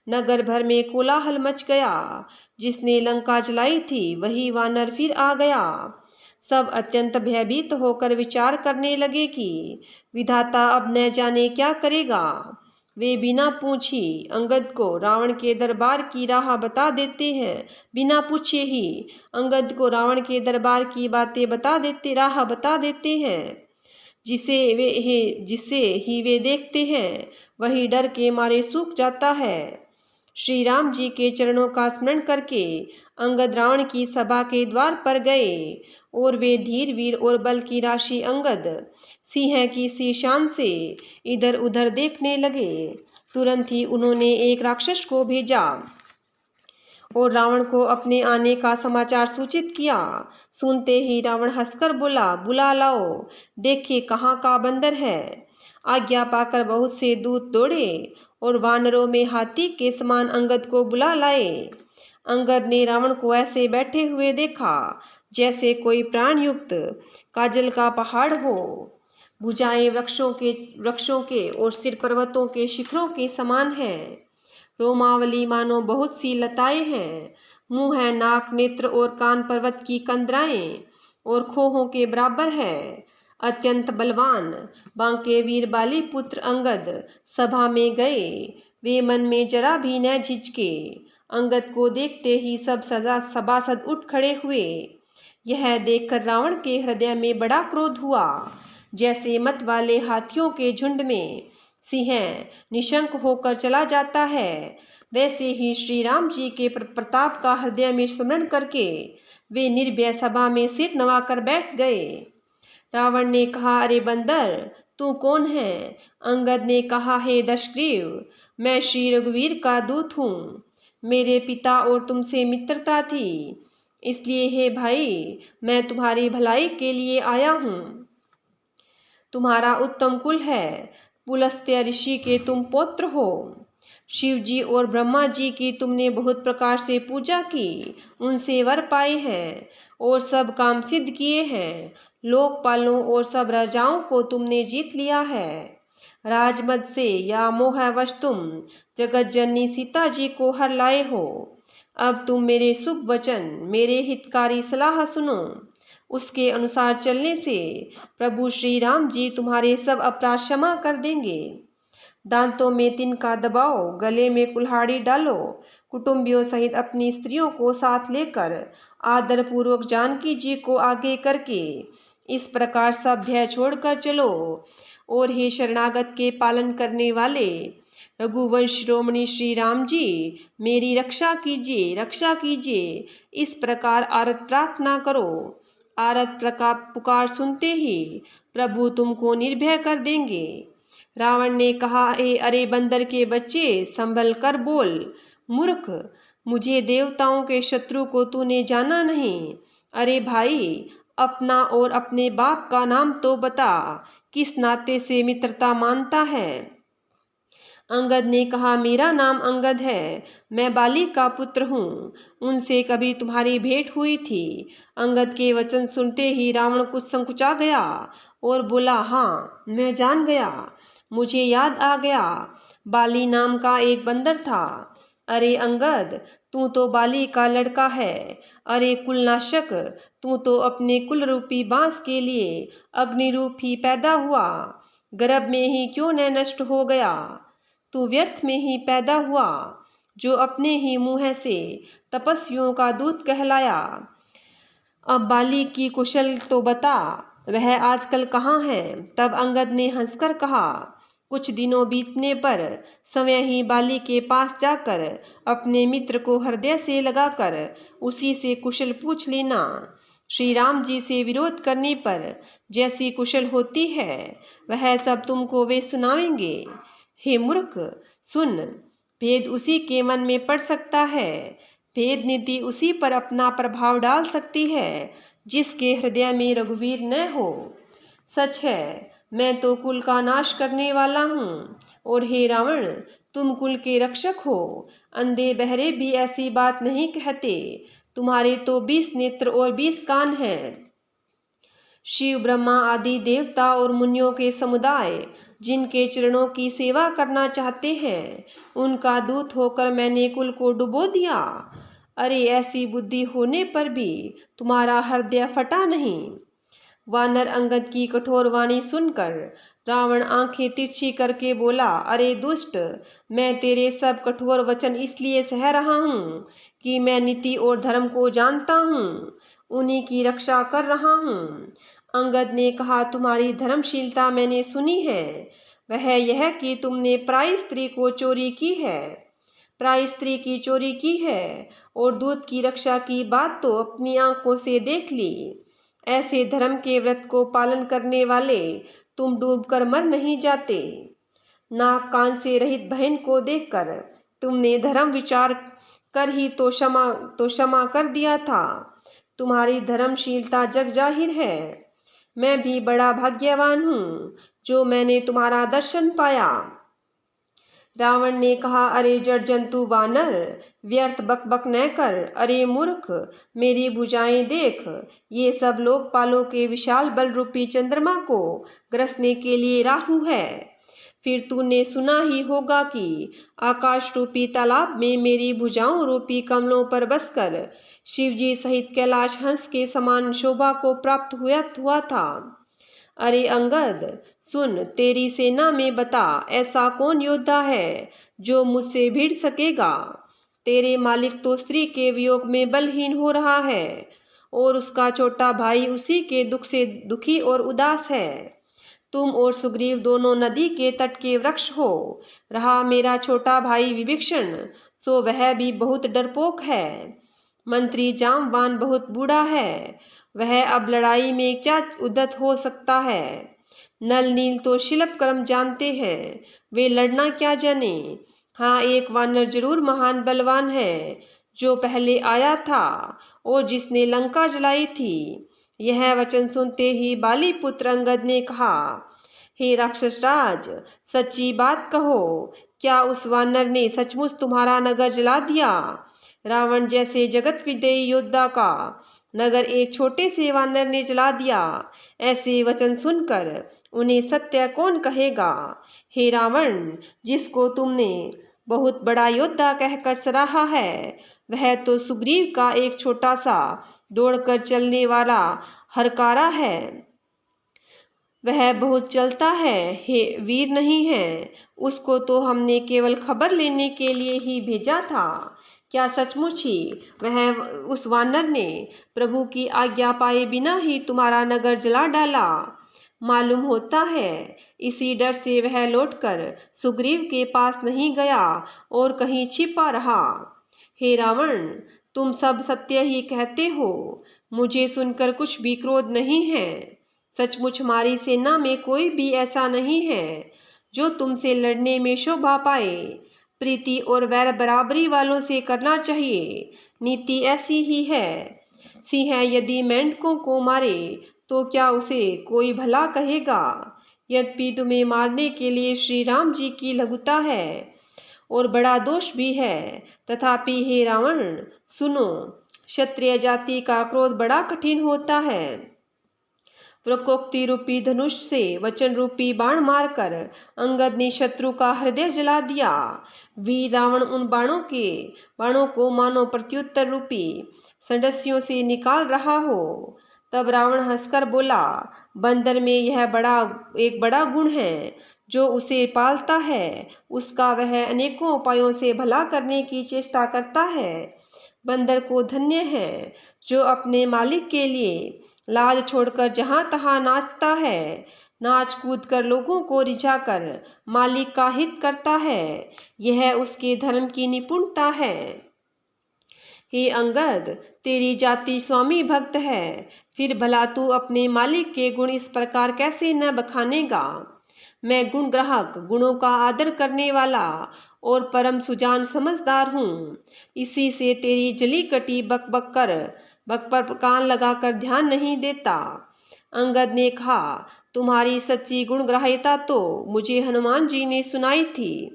नगर भर में कोलाहल मच गया। जिसने लंका जलाई थी वही वानर फिर आ गया। सब अत्यंत भयभीत होकर विचार करने लगे कि विधाता अब न जाने क्या करेगा। वे बिना पूछी अंगद को रावण के दरबार की राह बता देते हैं। बिना पूछे ही अंगद को रावण के दरबार की बातें राह बता देते हैं। जिसे ही वे देखते हैं वही डर के मारे सूख जाता है। श्री राम जी के चरणों का स्मरण करके अंगद रावण की सभा के द्वार पर गए और वे धीर वीर और बल की राशि अंगद सिंह की सी शान से इधर उधर देखने लगे। तुरंत ही उन्होंने एक राक्षस को भेजा और रावण को अपने आने का समाचार सूचित किया। सुनते ही रावण हंसकर बोला, बुला लाओ, देखे कहाँ का बंदर है। आज्ञा पाकर बहुत से दूत दौड़े और वानरों में हाथी के समान अंगद को बुला लाए। अंगद ने रावण को ऐसे बैठे हुए देखा जैसे कोई प्राण युक्त काजल का पहाड़ हो। भुजाएं वृक्षों के और सिर पर्वतों के शिखरों के समान है। रोमावली मानो बहुत सी लताएं हैं। मुंह है, नाक, नेत्र और कान पर्वत की कंदराएं और खोहों के बराबर है। अत्यंत बलवान बांके वीर बाली पुत्र अंगद सभा में गए। वे मन में जरा भी न झिझके। अंगद को देखते ही सब सभासद उठ खड़े हुए। यह देखकर रावण के हृदय में बड़ा क्रोध हुआ। जैसे मत वाले हाथियों के झुंड में सिंह निशंक होकर चला जाता है, वैसे ही श्री राम जी के प्रताप का हृदय में स्मरण करके वे निर्भय सभा में सिर नवाकर बैठ गए। रावण ने कहा, अरे बंदर, तू कौन है? अंगद ने कहा, हे दशग्रीव, मैं श्री रघुवीर का दूत हूँ। मेरे पिता और तुमसे मित्रता थी, इसलिए हे भाई मैं तुम्हारी भलाई के लिए आया हूँ। तुम्हारा उत्तम कुल है, पुलस्त्य ऋषि के तुम पौत्र हो। शिव जी और ब्रह्मा जी की तुमने बहुत प्रकार से पूजा की, उनसे वर पाए हैं और सब काम सिद्ध किए हैं। लोकपालों और सब राजाओं को तुमने जीत लिया है। राजमद से या मोहवश तुम जगत जननी सीता जी को हर लाए हो। अब तुम मेरे शुभ वचन, मेरे हितकारी सलाह सुनो। उसके अनुसार चलने से प्रभु श्री राम जी तुम्हारे सब अपराध क्षमा कर देंगे। दांतों में तिनका दबाओ, गले में कुल्हाड़ी डालो, कुटुंबियों सहित अपनी स्त्रियों को साथ लेकर आदर पूर्वक जानकी जी को आगे करके इस प्रकार सब भय छोड़कर चलो। और हे शरणागत के पालन करने वाले रघुवंश शिरोमणि श्री राम जी, मेरी रक्षा कीजिए, रक्षा कीजिए, इस प्रकार आरत प्रार्थना करो। आरत प्रताप पुकार सुनते ही प्रभु तुमको निर्भय कर देंगे। रावण ने कहा, अरे बंदर के बच्चे, संभल कर बोल। मूर्ख, मुझे देवताओं के शत्रु को तूने जाना नहीं। अरे भाई, अपना और अपने बाप का नाम तो बता, किस नाते से मित्रता मानता है। अंगद ने कहा, मेरा नाम अंगद है, मैं बाली का पुत्र हूँ, उनसे कभी तुम्हारी भेंट हुई थी। अंगद के वचन सुनते ही रावण कुछ संकुचा गया और बोला, हाँ, मैं जान गया, मुझे याद आ गया, बाली नाम का एक बंदर था। अरे अंगद, तू तो बाली का लड़का है। अरे कुलनाशक, तू तो अपने कुल रूपी बांस के लिए अग्नि रूप ही पैदा हुआ, गर्भ में ही क्यों न नष्ट हो गया। तू व्यर्थ में ही पैदा हुआ, जो अपने ही मुँह से तपस्वियों का दूत कहलाया। अब बाली की कुशल तो बता, वह आजकल कहाँ है। तब अंगद ने हंसकर कहा, कुछ दिनों बीतने पर समय ही बाली के पास जाकर अपने मित्र को हृदय से लगाकर उसी से कुशल पूछ लेना। श्री राम जी से विरोध करने पर जैसी कुशल होती है, वह सब तुमको वे सुनाएंगे। हे मूर्ख, सुन, भेद उसी के मन में पड़ सकता है, भेद नीति उसी पर अपना प्रभाव डाल सकती है जिसके हृदय में रघुवीर न हो। सच है, मैं तो कुल का नाश करने वाला हूँ, और हे रावण, तुम कुल के रक्षक हो। अंधे बहरे भी ऐसी बात नहीं कहते, तुम्हारे तो 20 नेत्र और 20 कान हैं। शिव, ब्रह्मा आदि देवता और मुनियों के समुदाय जिनके चरणों की सेवा करना चाहते हैं, उनका दूत होकर मैंने कुल को डुबो दिया। अरे ऐसी बुद्धि होने पर भी तुम्हारा हृदय फटा नहीं। वानर अंगद की कठोर वाणी सुनकर रावण आंखें तिरछी करके बोला, अरे दुष्ट, मैं तेरे सब कठोर वचन इसलिए सह रहा हूँ कि मैं नीति और धर्म को जानता हूँ, उन्हीं की रक्षा कर रहा हूँ। अंगद ने कहा, तुम्हारी धर्मशीलता मैंने सुनी है, वह यह कि तुमने पराई स्त्री को चोरी की है, पराई स्त्री की चोरी की है, और दूत की रक्षा की बात तो अपनी आंखों से देख ली। ऐसे धर्म के व्रत को पालन करने वाले तुम डूबकर मर नहीं जाते। नाक कान से रहित बहन को देखकर तुमने धर्म विचार कर ही तो क्षमा कर दिया था। तुम्हारी धर्मशीलता जग जाहिर है। मैं भी बड़ा भाग्यवान हूँ जो मैंने तुम्हारा दर्शन पाया। रावण ने कहा, अरे जड़ जंतु वानर, व्यर्थ बकबक न कर। अरे मूर्ख, मेरी भुजाएं देख, ये सब लोकपालों के विशाल बल रूपी चंद्रमा को ग्रसने के लिए राहु है। फिर तूने सुना ही होगा कि आकाश रूपी तालाब में मेरी भुजाओं रूपी कमलों पर बसकर शिवजी सहित कैलाश हंस के समान शोभा को प्राप्त हुआ था। अरे अंगद, सुन, तेरी सेना में बता, ऐसा कौन योद्धा है जो मुझसे भिड़ सकेगा। तेरे मालिक तो स्त्री के वियोग में बलहीन हो रहा है, और उसका छोटा भाई उसी के दुख से दुखी और उदास है। तुम और सुग्रीव दोनों नदी के तट के वृक्ष हो। रहा मेरा छोटा भाई विभीषण, सो वह भी बहुत डरपोक है। मंत्री जामवान बहुत बूढ़ा है, वह अब लड़ाई में क्या उद्यत हो सकता है। नल नील तो शिल्प कर्म जानते हैं, वे लड़ना क्या जाने। हाँ, एक वानर जरूर महान बलवान है, जो पहले आया था और जिसने लंका जलाई थी। यह वचन सुनते ही बाली पुत्र अंगद ने कहा, हे राक्षस राज, सच्ची बात कहो, क्या उस वानर ने सचमुच तुम्हारा नगर जला दिया। रावण जैसे जगत विजयी योद्धा का नगर एक छोटे से वानर ने जला दिया। ऐसे वचन सुनकर उन्हें सत्य कौन कहेगा। हे रावण, जिसको तुमने बहुत बड़ा योद्धा कहकर सराहा है, वह तो सुग्रीव का एक छोटा सा दौड़कर चलने वाला हरकारा है। वह बहुत चलता है, हे वीर नहीं है। उसको तो हमने केवल खबर लेने के लिए ही भेजा था। क्या सचमुच ही वह उस वानर ने प्रभु की आज्ञा पाए बिना ही तुम्हारा नगर जला डाला। मालूम होता है इसी डर से वह लौटकर सुग्रीव के पास नहीं गया और कहीं छिपा रहा। हे रावण, तुम सब सत्य ही कहते हो। मुझे सुनकर कुछ भी क्रोध नहीं है। सचमुच हमारी सेना में कोई भी ऐसा नहीं है जो तुमसे लड़ने में शोभा पाए। प्रीति और वैर बराबरी वालों से करना चाहिए, नीति ऐसी ही है। सिंह यदि मेंढकों को मारे तो क्या उसे कोई भला कहेगा? यद्यपि तुम्हें मारने के लिए श्री राम जी की लघुता है और बड़ा दोष भी है, तथापि हे रावण सुनो, क्षत्रिय जाति का क्रोध बड़ा कठिन होता है। प्रकोक्ति रूपी धनुष से वचन रूपी बाण मारकर अंगद ने शत्रु का हृदय जला दिया। वीर रावण उन बाणों को मानो प्रत्युत्तर रूपी संडस्यों से निकाल रहा हो। तब रावण हंसकर बोला, बंदर में यह एक बड़ा गुण है जो उसे पालता है, उसका वह अनेकों उपायों से भला करने की चेष्टा करता है। बंदर को धन्य है जो अपने मालिक के लिए लाज छोड़कर जहाँ तहाँ नाचता है, नाच कूद कर लोगों को रिझाकर मालिक का हित करता है। यह उसके धर्म की निपुणता है। हे अंगद, तेरी जाति स्वामी भक्त है, फिर भला तू अपने मालिक के गुण इस प्रकार कैसे न बखानेगा? मैं गुण ग्राहक, गुणों का आदर करने वाला और परम सुजान समझदार हूँ। इसी से तेरी जली कटी बक पर कान लगाकर ध्यान नहीं देता। अंगद ने कहा, तुम्हारी सच्ची गुणग्राह्यता तो मुझे हनुमान जी ने सुनाई थी।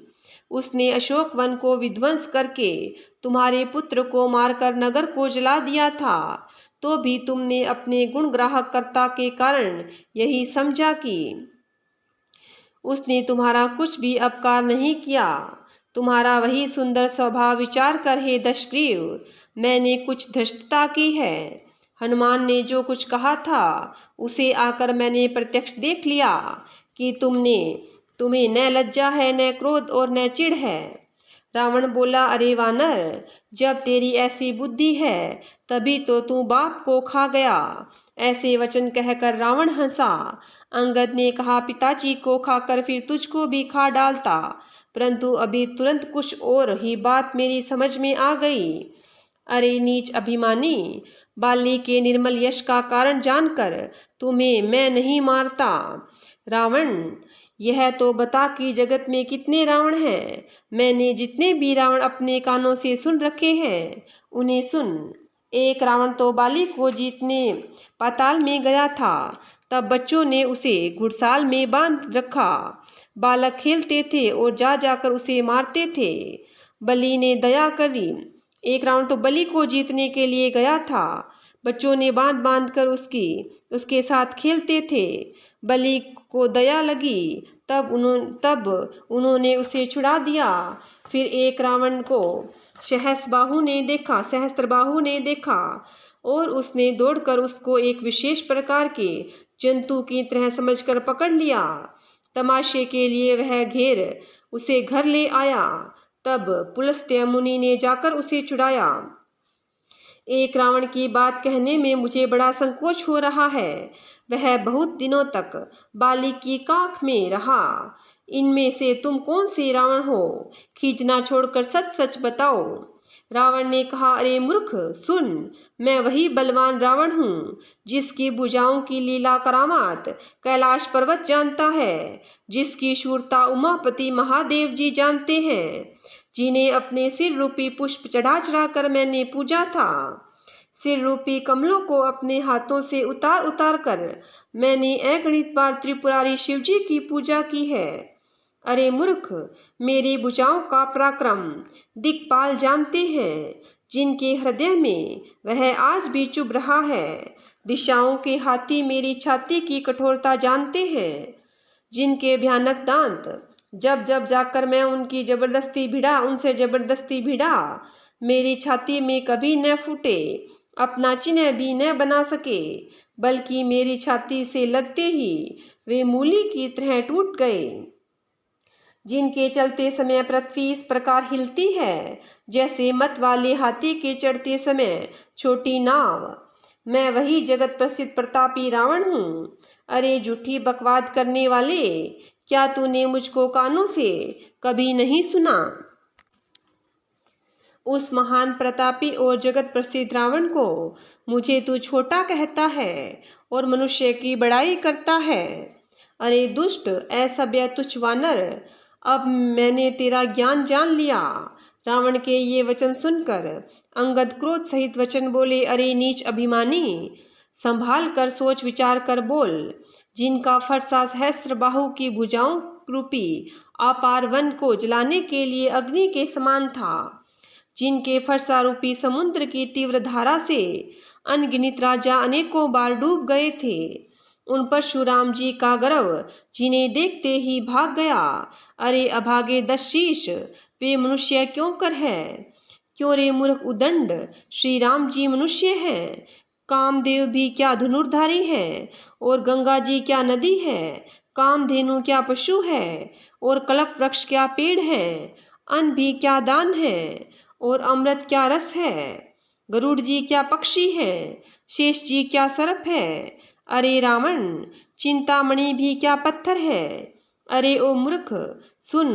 उसने अशोक वन को विध्वंस करके तुम्हारे पुत्र को मारकर नगर को जला दिया था, तो भी तुमने अपने गुणग्राहकता के कारण यही समझा कि उसने तुम्हारा कुछ भी अपकार नहीं किया। तुम्हारा वही सुंदर स्वभाव विचार कर हे दशग्रीव, मैंने कुछ धृष्टता की है। हनुमान ने जो कुछ कहा था उसे आकर मैंने प्रत्यक्ष देख लिया कि तुम्हें न लज्जा है, न क्रोध और न चिढ़ है। रावण बोला, अरे वानर, जब तेरी ऐसी बुद्धि है तभी तो तू बाप को खा गया। ऐसे वचन कहकर रावण हंसा। अंगद ने कहा, पिताजी को खाकर फिर तुझको भी खा डालता, परंतु अभी तुरंत कुछ और ही बात मेरी समझ में आ गई। अरे नीच अभिमानी, बाली के निर्मल यश का कारण जानकर तुम्हें मैं नहीं मारता। रावण, यह तो बता कि जगत में कितने रावण हैं? मैंने जितने भी रावण अपने कानों से सुन रखे हैं उन्हें सुन। एक रावण तो बाली को जीतने पाताल में गया था, तब बच्चों ने उसे घुड़साल में बांध रखा। बालक खेलते थे और जा जाकर उसे मारते थे। बलि ने दया करी। एक रावण तो बलि को जीतने के लिए गया था, बच्चों ने बांध कर उसके साथ खेलते थे। बलि को दया लगी, तब उन्होंने उसे छुड़ा दिया। फिर एक रावण को सहस्त्रबाहु ने देखा और उसने दौड़कर उसको एक विशेष प्रकार के जंतु की तरह समझकर पकड़ लिया। तमाशे के लिए वह उसे घर ले आया। तब पुलस्त्य मुनि ने जाकर उसे छुड़ाया। एक रावण की बात कहने में मुझे बड़ा संकोच हो रहा है। वह बहुत दिनों तक बाली की काख में रहा। इनमें से तुम कौन से रावण हो? खींचना छोड़कर सच सच बताओ। रावण ने कहा, अरे मूर्ख सुन, मैं वही बलवान रावण हूँ जिसकी भुजाओं की लीला करामात कैलाश पर्वत जानता है, जिसकी शूरता उमापति महादेव जी जानते हैं, जिन्हें अपने सिर रूपी पुष्प चढ़ा चढ़ा कर मैंने पूजा था। सिर रूपी कमलों को अपने हाथों से उतार कर मैंने अगणित बार त्रिपुरारी शिवजी की पूजा की है। अरे मूर्ख, मेरी भुजाओं का पराक्रम दिक्पाल जानते हैं, जिनके हृदय में वह आज भी चुभ रहा है। दिशाओं के हाथी मेरी छाती की कठोरता जानते हैं, जिनके भयानक दांत जब जब जाकर मैं उनसे जबरदस्ती भिड़ा मेरी छाती में कभी न फूटे, अपना चिन्ह भी न बना सके, बल्कि मेरी छाती से लगते ही वे मूली की तरह टूट गए। जिनके चलते समय पृथ्वी इस प्रकार हिलती है जैसे मत वाले हाथी के चढ़ते समय छोटी नाव। मैं वही जगत प्रसिद्ध प्रतापी रावण हूँ। अरे झूठी बकवाद करने वाले, क्या तूने मुझको कानों से कभी नहीं सुना? उस महान प्रतापी और जगत प्रसिद्ध रावण को मुझे तू छोटा कहता है और मनुष्य की बड़ाई करता है। अरे दुष्ट, असभ्य, तुच्छ वानर, अब मैंने तेरा ज्ञान जान लिया। रावण के ये वचन सुनकर अंगद क्रोध सहित वचन बोले, अरे नीच अभिमानी, संभाल कर सोच विचार कर बोल। जिनका फरसा सहस्र बाहु की भुजाओं रूपी अपार वन को जलाने के लिए अग्नि के समान था, जिनके फरसा रूपी समुद्र की तीव्र धारा से अनगिनत राजा अनेकों बार डूब गए थे, उन परशुराम जी का गर्व जिन्हें देखते ही भाग गया। अरे अभागे 10 शीश, वे मनुष्य क्यों कर है? क्यों रे मूर्ख उदंड, श्री राम जी मनुष्य हैं। कामदेव भी क्या धनुर्धारी है, और गंगा जी क्या नदी है। कामधेनु क्या पशु है, और कल्प वृक्ष क्या पेड़ है। अन्न भी क्या दान है, और अमृत क्या रस है। गरुड़ जी क्या पक्षी है, शेष जी क्या सर्प है। अरे रावण, चिंतामणि भी क्या पत्थर है। अरे ओ मूर्ख सुन,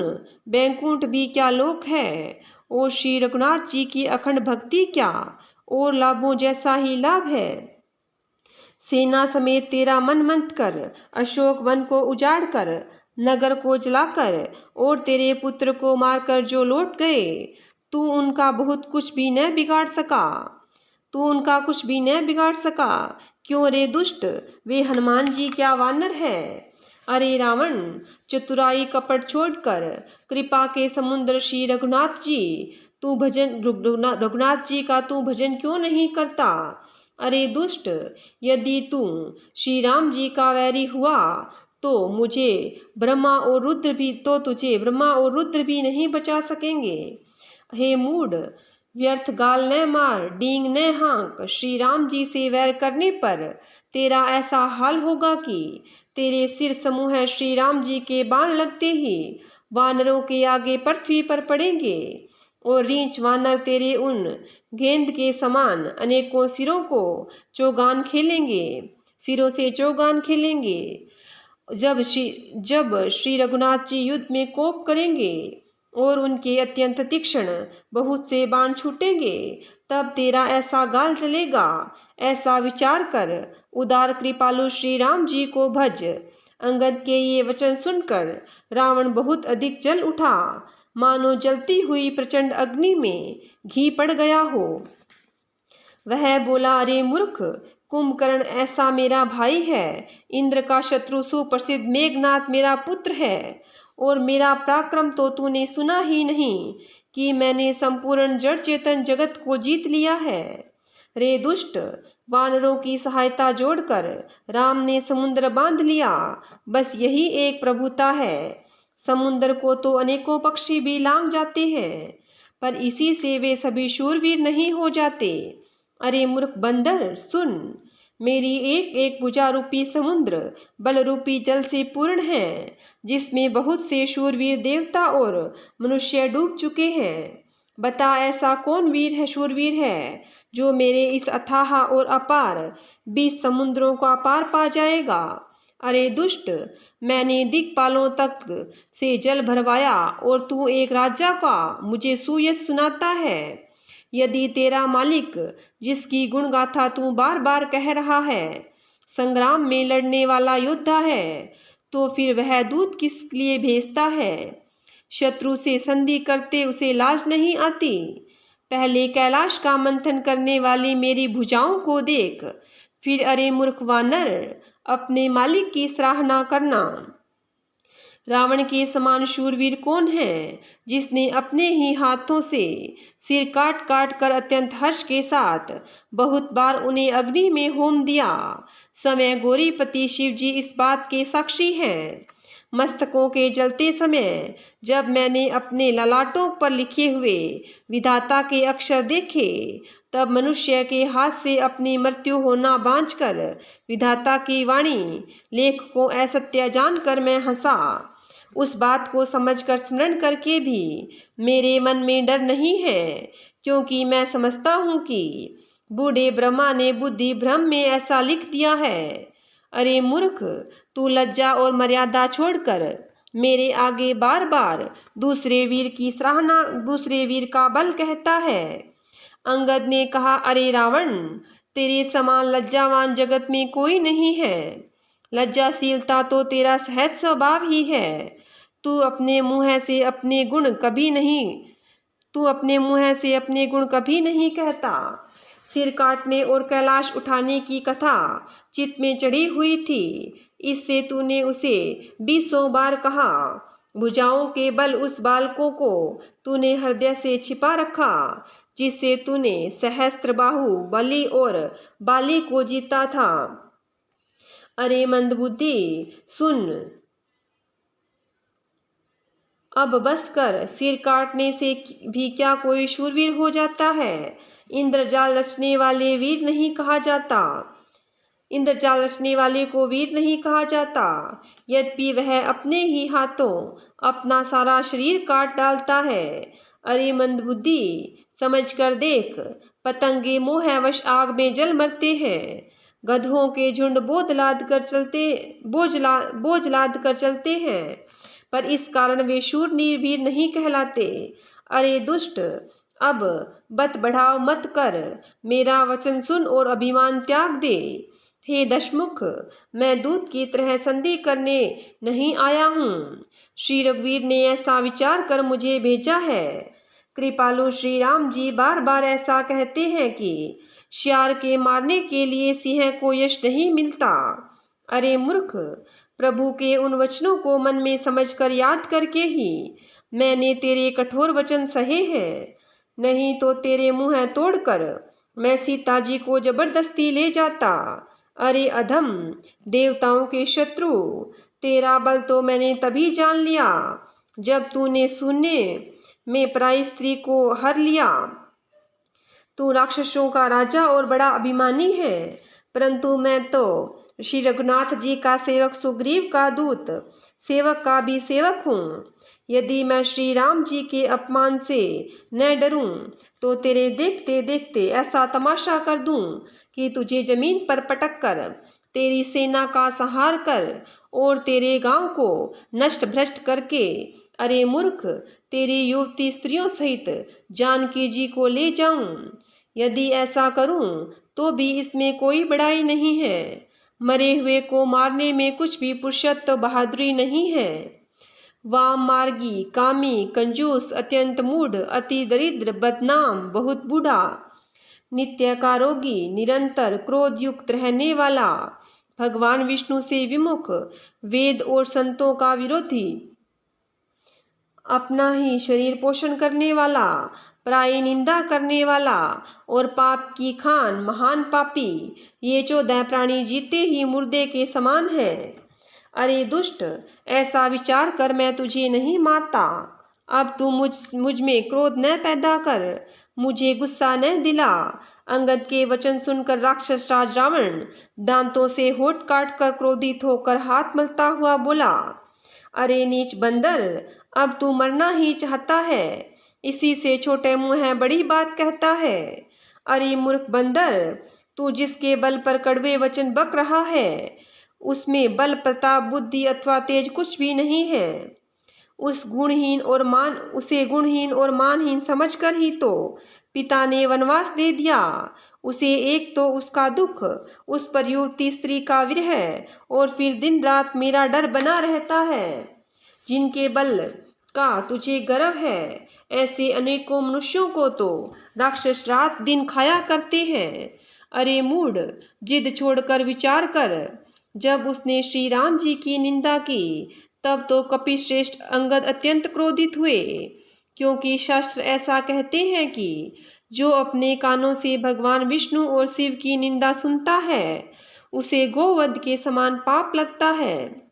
बैकुंठ भी क्या लोक है, और श्री रघुनाथ जी की अखंड भक्ति क्या और लाभों जैसा ही लाभ है। सेना समेत तेरा मन मंथ कर अशोक वन को उजाड़ कर, नगर को जलाकर और तेरे पुत्र को मारकर जो लौट गए, तू उनका बहुत कुछ भी न बिगाड़ सका। तू उनका कुछ भी न बिगाड़ सका। क्यों रे दुष्ट, वे हनुमान जी क्या वानर है। अरे रावण, चतुराई कपट छोड़कर कृपा के समुद्र श्री रघुनाथ जी, तू रघुनाथ जी का तू भजन क्यों नहीं करता। अरे दुष्ट, यदि तू श्री राम जी का वैरी हुआ तो तुझे ब्रह्मा और रुद्र भी नहीं बचा सकेंगे। हे मूढ़, व्यर्थ गाल न मार, डींग न हाँक। श्री राम जी से वैर करने पर तेरा ऐसा हाल होगा कि तेरे सिर समूह श्री राम जी के बाण लगते ही वानरों के आगे पृथ्वी पर पड़ेंगे, और रींच वानर तेरे उन गेंद के समान अनेकों सिरों से चौगान खेलेंगे। जब श्री रघुनाथ जी युद्ध में कोप करेंगे और उनके अत्यंत तीक्ष्ण बहुत से बाण छूटेंगे, तब तेरा ऐसा गाल जलेगा। ऐसा विचार कर उदार कृपालु श्री राम जी को भज। अंगद के ये वचन सुनकर रावण बहुत अधिक जल उठा, मानो जलती हुई प्रचंड अग्नि में घी पड़ गया हो। वह बोला, अरे मूर्ख, कुंभकर्ण ऐसा मेरा भाई है। इंद्र का शत्रु सुप्रसिद्ध मेघनाथ मेरा पुत्र है, और मेरा पराक्रम तो तूने सुना ही नहीं कि मैंने संपूर्ण जड़ चेतन जगत को जीत लिया है। रे दुष्ट, वानरों की सहायता जोड़कर राम ने समुद्र बांध लिया। बस यही एक प्रभुता है। समुद्र को तो अनेकों पक्षी भी लांघ जाते हैं, पर इसी से वे सभी शूरवीर नहीं हो जाते। अरे मूर्ख बंदर सुन, मेरी एक एक भुजा रूपी समुद्र बल रूपी जल से पूर्ण है, जिसमें बहुत से शूरवीर देवता और मनुष्य डूब चुके हैं। बता, ऐसा कौन शूरवीर है जो मेरे इस अथाह और अपार 20 समुद्रों का पार पा जाएगा। अरे दुष्ट, मैंने दिक्पालों तक से जल भरवाया, और तू एक राजा का मुझे सुयश सुनाता है। यदि तेरा मालिक, जिसकी गुण गाथा तू बार बार कह रहा है, संग्राम में लड़ने वाला योद्धा है, तो फिर वह दूत किस लिए भेजता है। शत्रु से संधि करते उसे लाज नहीं आती। पहले कैलाश का मंथन करने वाली मेरी भुजाओं को देख, फिर अरे मूर्ख वानर, अपने मालिक की सराहना करना। रावण के समान शूरवीर कौन है, जिसने अपने ही हाथों से सिर काट काट कर अत्यंत हर्ष के साथ बहुत बार उन्हें अग्नि में होम दिया। स्वयं गौरीपति शिव जी इस बात के साक्षी हैं। मस्तकों के जलते समय जब मैंने अपने ललाटों पर लिखे हुए विधाता के अक्षर देखे, तब मनुष्य के हाथ से अपनी मृत्यु होना बांझकर विधाता की वाणी लेख को असत्य जानकर मैं हंसा। उस बात को समझकर स्मरण करके भी मेरे मन में डर नहीं है, क्योंकि मैं समझता हूँ कि बूढ़े ब्रह्मा ने बुद्धि भ्रम में ऐसा लिख दिया है। अरे मूर्ख, तू लज्जा और मर्यादा छोड़कर मेरे आगे बार बार दूसरे वीर की सराहना, दूसरे वीर का बल कहता है। अंगद ने कहा, अरे रावण, तेरे समान लज्जावान जगत में कोई नहीं है। लज्जाशीलता तो तेरा सहज स्वभाव ही है। तू अपने मुंह से अपने गुण कभी नहीं कहता। सिर काटने और कैलाश उठाने की कथा चित्त में चढ़ी हुई थी, इससे तूने उसे 20 बार कहा। भुजाओं के बल उस बालकों को तूने हृदय से छिपा रखा, जिससे तूने सहस्त्रबाहु बलि और बाली को जीता था। अरे मंदबुद्धि, सुन, अब बस कर। सिर काटने से भी क्या कोई शूरवीर हो जाता है? इंद्रजाल रचने वाले को वीर नहीं कहा जाता। यद्यपि वह अपने ही हाथों अपना सारा शरीर काट डालता है। अरे मंदबुद्धि, समझ कर देख, पतंगे मोहवश आग में जल मरते हैं। गधों के झुंड बोझ लाद कर चलते हैं, पर इस कारण वे शूर वीर नहीं कहलाते। अरे दुष्ट, अब बत बढ़ाव मत कर, मेरा वचन सुन और अभिमान त्याग दे। हे दशमुख, मैं दूत की तरह संधि करने नहीं आया हूँ। श्री रघुवीर ने ऐसा विचार कर मुझे भेजा है। कृपालु श्री राम जी बार बार ऐसा कहते हैं कि शियार के मारने के लिए सिंह को यश नहीं मिलता। अरे मूर्ख, प्रभु के उन वचनों को मन में समझकर याद करके ही मैंने तेरे कठोर वचन सहे हैं। नहीं तो तेरे मुंह तोड़कर मैं सीता जी को जबरदस्ती ले जाता। अरे अधम, देवताओं के शत्रु, तेरा बल तो मैंने तभी जान लिया जब तूने शून्य में पराई स्त्री को हर लिया। तू राक्षसों का राजा और बड़ा अभिमानी है, परंतु मैं तो श्री रघुनाथ जी का सेवक, सुग्रीव का दूत, सेवक का भी सेवक हूँ। यदि मैं श्री राम जी के अपमान से न डरूं तो तेरे देखते देखते ऐसा तमाशा कर दूं कि तुझे जमीन पर पटक कर तेरी सेना का संहार कर और तेरे गांव को नष्ट भ्रष्ट करके, अरे मूर्ख, तेरी युवती स्त्रियों सहित जानकी जी को ले जाऊं। यदि ऐसा करूं तो भी इसमें कोई बड़ाई नहीं है। मरे हुए को मारने में कुछ भी पुरुषत्व बहादुरी नहीं है। वाम मार्गी, कामी, कंजूस, अत्यंत मूढ़, अति दरिद्र, बदनाम, बहुत बूढ़ा, नित्य का रोगी, निरंतर क्रोध युक्त रहने वाला, भगवान विष्णु से विमुख, वेद और संतों का विरोधी, अपना ही शरीर पोषण करने वाला, पराई निंदा करने वाला और पाप की खान महान पापी, ये 14 प्राणी जीते ही मुर्दे के समान है। अरे दुष्ट, ऐसा विचार कर मैं तुझे नहीं मारता। अब तू मुझ में क्रोध न पैदा कर, मुझे गुस्सा न दिला। अंगद के वचन सुनकर राक्षस राज रावण दांतों से होठ काट कर क्रोधित होकर हाथ मलता हुआ बोला, अरे नीच बंदर, अब तू मरना ही चाहता है, इसी से छोटे मुंह बड़ी बात कहता है। अरे मूर्ख बंदर, तू जिसके बल पर कड़वे वचन बक रहा है, उसमें बल, प्रताप, बुद्धि अथवा तेज कुछ भी नहीं है। उसे गुणहीन और मानहीन समझकर ही तो पिता ने वनवास दे दिया। उसे एक तो उसका दुख, उस पर युवती स्त्री का विरह, और फिर दिन रात मेरा डर बना रहता है। जिनके बल का तुझे गर्व है, ऐसे अनेकों मनुष्यों को तो राक्षस रात दिन खाया करते हैं। अरे मूढ़, जिद छोड़कर विचार कर। जब उसने श्री राम जी की निंदा की तब तो कपिश्रेष्ठ अंगद अत्यंत क्रोधित हुए, क्योंकि शास्त्र ऐसा कहते हैं कि जो अपने कानों से भगवान विष्णु और शिव की निंदा सुनता है उसे गोवध के समान पाप लगता है।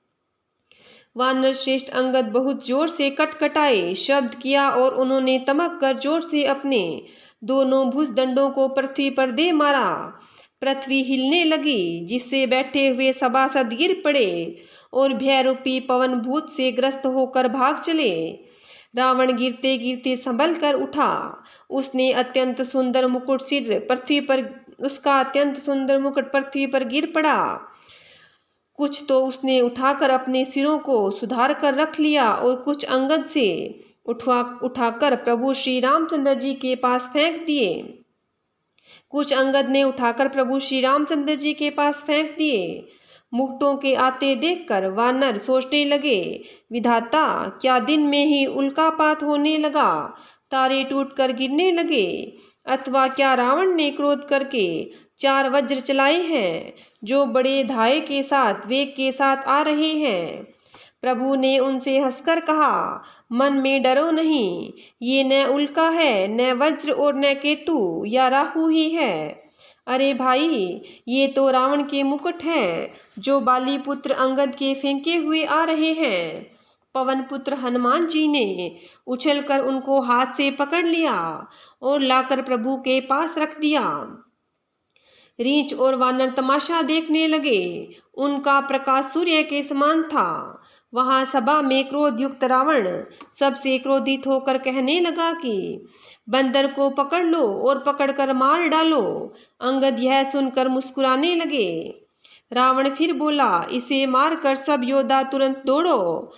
वानर श्रेष्ठ अंगद बहुत जोर से कटकटाए शब्द किया और उन्होंने तमक कर जोर से अपने दोनों भुजदंडों को पृथ्वी पर दे मारा। पृथ्वी हिलने लगी, जिससे बैठे हुए सभासद गिर पड़े और भयरूपी पवन भूत से ग्रस्त होकर भाग चले। रावण गिरते गिरते संभल कर उठा। उसका अत्यंत सुंदर मुकुट पृथ्वी पर गिर पड़ा। कुछ तो उसने उठाकर अपने सिरों को सुधार कर रख लिया और कुछ अंगद से उठाकर प्रभु श्री रामचंद्र जी के पास फेंक दिए। कुछ अंगद ने उठाकर प्रभु श्री रामचंद्र जी के पास फेंक दिए। मुकुटों के आते देखकर वानर सोचने लगे, विधाता, क्या दिन में ही उल्कापात होने लगा, तारे टूटकर गिरने लगे, अथवा क्या रावण ने क्रोध करके 4 वज्र चलाए हैं जो बड़े धाये के साथ वेग के साथ आ रहे हैं। प्रभु ने उनसे हंसकर कहा, मन में डरो नहीं, ये न उल्का है, न वज्र और न केतु या राहु ही है। अरे भाई, ये तो रावण के मुकुट हैं जो बाली पुत्र अंगद के फेंके हुए आ रहे हैं। पवन पुत्र हनुमान जी ने उछलकर उनको हाथ से पकड़ लिया और लाकर प्रभु के पास रख दिया। रीछ और वानर तमाशा देखने लगे। उनका प्रकाश सूर्य के समान था। वहां सभा में क्रोध युक्त रावण सबसे क्रोधित होकर कहने लगा कि बंदर को पकड़ लो और पकड़कर मार डालो। अंगद यह सुनकर मुस्कुराने लगे। रावण फिर बोला, इसे मारकर सब योद्धा तुरंत दौड़ो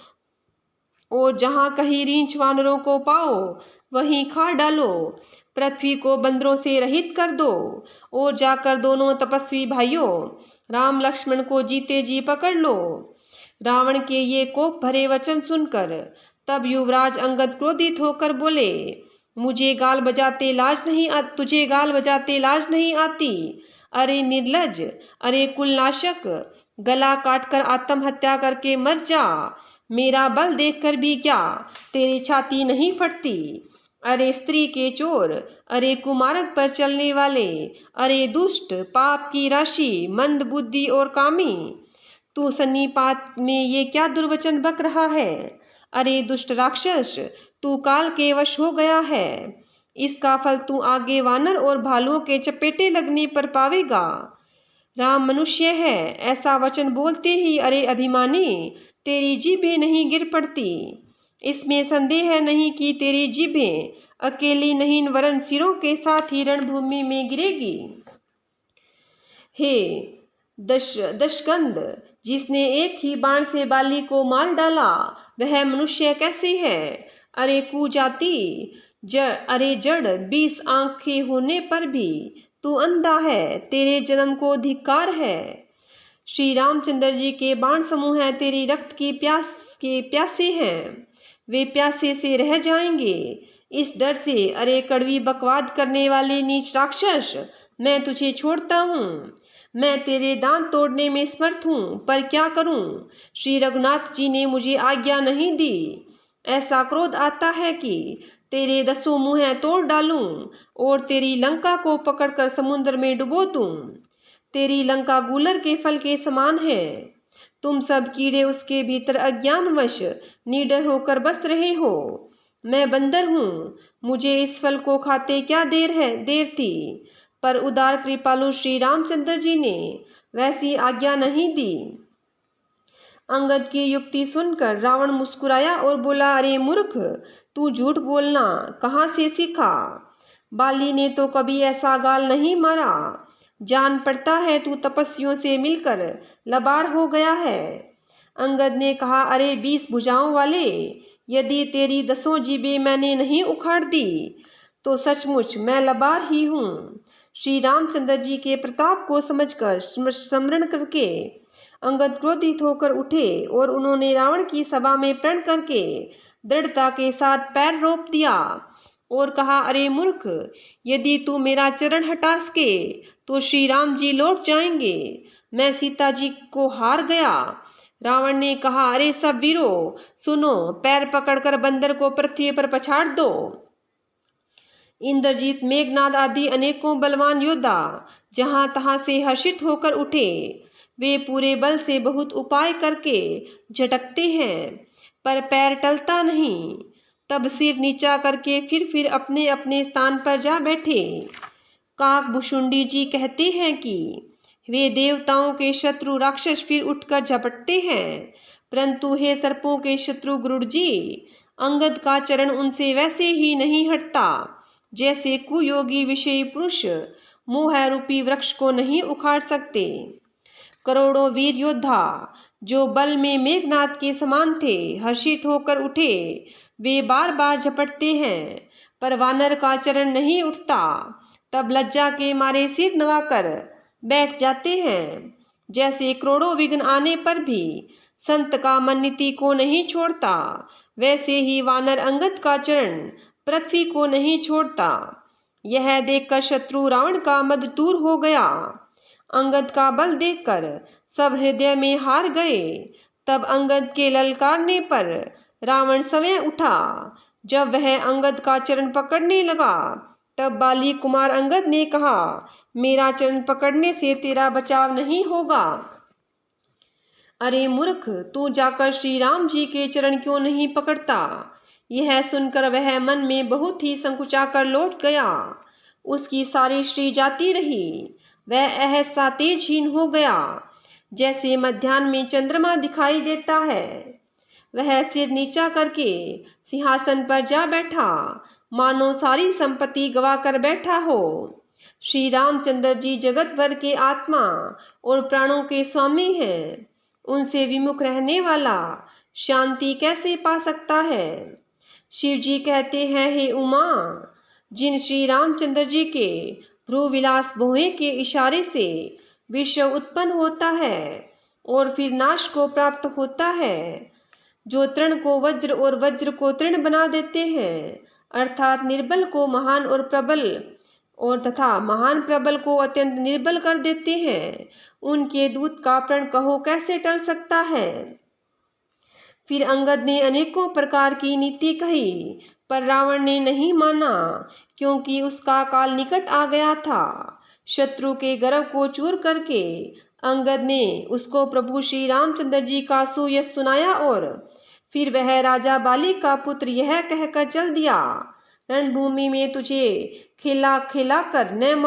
और जहां कहीं रीछ वानरों को पाओ वहीं खा डालो। पृथ्वी को बंदरों से रहित कर दो और जाकर दोनों तपस्वी भाइयों राम लक्ष्मण को जीते जी पकड़ लो। रावण के ये कोप भरे वचन सुनकर तब युवराज अंगद क्रोधित होकर बोले, तुझे गाल बजाते लाज नहीं आती। अरे निर्लज, अरे कुलनाशक, गला काटकर आत्महत्या करके मर जा। मेरा बल देखकर भी क्या तेरी छाती नहीं फटती। अरे स्त्री के चोर, अरे कुमार्ग पर चलने वाले, अरे दुष्ट, पाप की राशि, मंद बुद्धि और कामी, तू सन्नीपात में ये क्या दुर्वचन बक रहा है। अरे दुष्ट राक्षस, तू काल के वश हो गया है। इसका फल तू आगे वानर और भालुओं के चपेटे लगने पर पावेगा। राम मनुष्य है, ऐसा वचन बोलते ही अरे अभिमानी, तेरी जीभें नहीं गिर पड़ती। इसमें संदेह नहीं कि तेरी जीभें अकेली नहीं वरन सिरों के साथ ही रणभूमि में गिरेगी। हे दशकंद, जिसने एक ही बाण से बाली को मार डाला, वह मनुष्य कैसे है। अरे कुजाति, अरे जड़, 20 आंखें होने पर भी तू अंधा है, तेरे जन्म को धिक्कार है। श्री रामचंद्र जी के बाण समूह हैं, तेरी रक्त की प्यास के प्यासे हैं, वे प्यासे से रह जाएंगे। इस डर से अरे कड़वी बकवाद करने वाले नीच राक्षस, मैं तुझे छोड़ता हूँ। मैं तेरे दांत तोड़ने में समर्थ हूँ, पर क्या करूँ, श्री रघुनाथ जी ने मुझे आज्ञा नहीं दी। ऐसा क्रोध आता है कि तेरे 10 मुँह तोड़ डालूं और तेरी लंका को पकड़कर समुद्र में डुबो दूं। तेरी लंका गूलर के फल के समान है। तुम सब कीड़े उसके भीतर अज्ञानवश निडर होकर बस रहे हो। मैं बंदर हूँ, मुझे इस फल को खाते क्या देर थी, पर उदार कृपालु श्री रामचंद्र जी ने वैसी आज्ञा नहीं दी। अंगद की युक्ति सुनकर रावण मुस्कुराया और बोला, अरे मूर्ख, तू झूठ बोलना कहाँ से सीखा। बाली ने तो कभी ऐसा गाल नहीं मारा। जान पड़ता है तू तपस्वियों से मिलकर लबार हो गया है। अंगद ने कहा, अरे 20 भुजाओं वाले, यदि तेरी 10 जीभें मैंने नहीं उखाड़ दी तो सचमुच मैं लबार ही हूँ। श्री रामचंद्र जी के प्रताप को समझकर स्मरण करके अंगद क्रोधित होकर उठे और उन्होंने रावण की सभा में प्रण करके दृढ़ता के साथ पैर रोप दिया और कहा, अरे मूर्ख, यदि तू मेरा चरण हटा सके तो श्री राम जी लौट जाएंगे। मैं सीता जी को हार गया। रावण ने कहा, अरे सब वीरों सुनो, पैर पकड़कर बंदर को पृथ्वी पर पछाड़ दो। इंद्रजीत, मेघनाद आदि अनेकों बलवान योद्धा जहां तहां से हर्षित होकर उठे। वे पूरे बल से बहुत उपाय करके झटकते हैं, पर पैर टलता नहीं। तब सिर नीचा करके फिर अपने अपने स्थान पर जा बैठे। काकभुषुंडी जी कहते हैं कि वे देवताओं के शत्रु राक्षस फिर उठकर झपटते हैं, परंतु हे सर्पों के शत्रु गरुड़ जी, अंगद का चरण उनसे वैसे ही नहीं हटता जैसे कुयोगी विषयी पुरुष मोह रूपी वृक्ष को नहीं उखाड़ सकते। करोड़ों वीर योद्धा जो बल में मेघनाद के समान थे हर्षित होकर उठे। वे बार बार झपटते हैं पर वानर का चरण नहीं उठता। तब लज्जा के मारे सिर नवाकर बैठ जाते हैं। जैसे करोड़ों विघ्न आने पर भी संत का मन नीति को नहीं छोड़ता, वैसे ही वानर अंगद का चरण पृथ्वी को नहीं छोड़ता। यह देखकर शत्रु रावण का मद दूर हो गया। अंगद का बल देखकर सब हृदय में हार गए। तब अंगद के ललकारने पर रावण स्वयं उठा। जब वह अंगद का चरण पकड़ने लगा तब बाली कुमार अंगद ने कहा, मेरा चरण पकड़ने से तेरा बचाव नहीं होगा। अरे मूर्ख, तू जाकर श्री राम जी के चरण क्यों नहीं पकड़ता? यह सुनकर वह मन में बहुत ही संकुचाकर लौट गया। उसकी सारी श्री जाती रही। वह ऐसा तेजहीन हो गया जैसे मध्याह्न में चंद्रमा दिखाई देता है। वह सिर नीचा करके सिंहासन पर जा बैठा, मानो सारी संपत्ति गवाकर बैठा हो। श्री रामचंद्र जी जगत भर के आत्मा और प्राणों के स्वामी हैं। उनसे विमुख रहने वाला शांति कैसे पा सकता है? शिव जी कहते हैं, हे उमा, जिन श्री रामचंद्र जी के भ्रू विलास भौहें के इशारे से विश्व उत्पन्न होता है और फिर नाश को प्राप्त होता है, जो तृण को वज्र और वज्र को तृण बना देते हैं, अर्थात निर्बल को महान और प्रबल और तथा महान प्रबल को अत्यंत निर्बल कर देते हैं, उनके दूत का प्रण कहो कैसे टल सकता है? फिर अंगद ने अनेकों प्रकार की नीति कही पर रावण ने नहीं माना, क्योंकि उसका काल निकट आ गया था। शत्रु के गर्व को चूर करके अंगद ने उसको प्रभु श्री रामचंद्र जी का सुयश सुनाया और फिर वह राजा बाली का पुत्र यह कहकर चल दिया, रणभूमि में तुझे खिला खिला कर न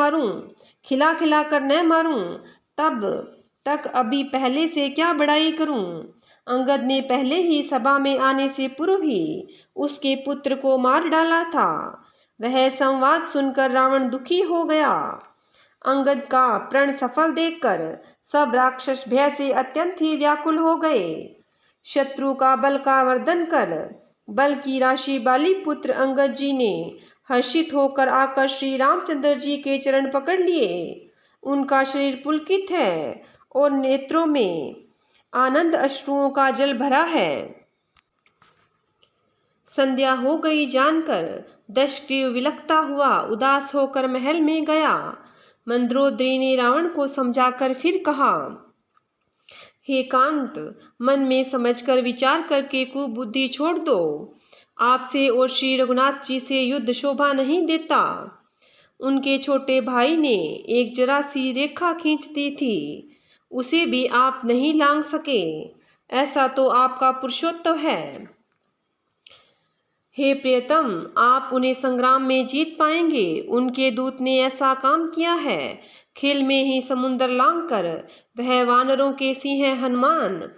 मारूं, तब तक अभी पहले से क्या बड़ाई करूं। अंगद ने पहले ही सभा में आने से पूर्व ही उसके पुत्र को मार डाला था। वह संवाद सुनकर रावण दुखी हो गया। अंगद का प्रण सफल देखकर सब राक्षस भय से अत्यंत ही व्याकुल हो गए। शत्रु का बल का वर्धन कर बल की राशि बाली पुत्र अंगद जी ने हर्षित होकर आकर श्री रामचंद्र जी के चरण पकड़ लिए। उनका शरीर पुलकित है और नेत्रों में आनंद अश्रुओं का जल भरा है। संध्या हो गई जानकर दशग्रीव विलखता हुआ उदास होकर महल में गया। मंदरोदरी ने रावण को समझाकर फिर कहा, हे कांत, मन में समझकर विचार करके कुबुद्धि छोड़ दो। आपसे और श्री रघुनाथ जी से युद्ध शोभा नहीं देता। उनके छोटे भाई ने एक जरा सी रेखा खींच दी थी, उसे भी आप नहीं लांघ सके। ऐसा तो आपका पुरुषोत्तम है। हे प्रियतम, आप उन्हें संग्राम में जीत पाएंगे। उनके दूत ने ऐसा काम किया है। खेल में ही समुद्र लांघकर वह वानरों के सिंह हनुमान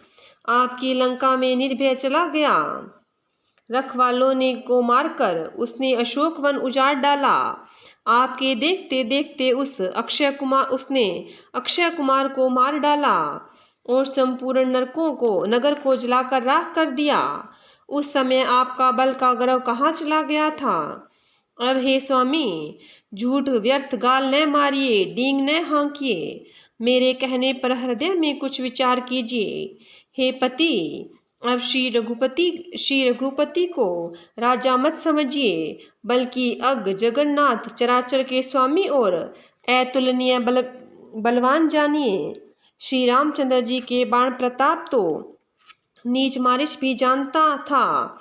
आपकी लंका में निर्भय चला गया। रखवालों ने को मारकर उसने अशोक वन उजाड़ डाला। आपके देखते देखते उसने अक्षय कुमार को मार डाला और संपूर्ण नगर को जलाकर राख कर दिया। उस समय आपका बल का गर्व कहाँ चला गया था? अब हे स्वामी, झूठ व्यर्थ गाल न मारिए, डींग न हाँकिए। मेरे कहने पर हृदय में कुछ विचार कीजिए। हे पति, अब श्री रघुपति को राजा मत समझिए, बल्कि अग जगन्नाथ चराचर के स्वामी और अतुलनीय बलवान जानिए। श्री रामचंद्र जी के बाण प्रताप तो नीच मारिच भी जानता था,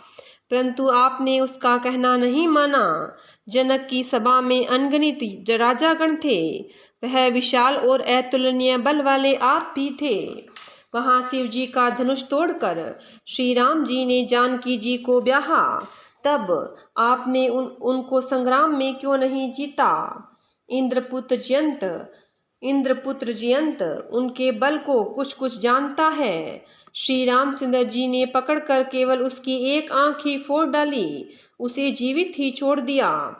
परंतु आपने उसका कहना नहीं माना। जनक की सभा में अनगिनत राजागण थे, वह विशाल और अतुलनीय बल वाले आप भी थे। वहां शिव जी का धनुष तोड़कर श्री राम जी ने जानकी जी को ब्याहा, तब आपने उनको संग्राम में क्यों नहीं जीता? इंद्रपुत्र जयंत उनके बल को कुछ कुछ जानता है। श्री रामचंद्र जी ने पकड़कर केवल उसकी एक आंख ही फोड़ डाली, उसे जीवित ही छोड़ दिया।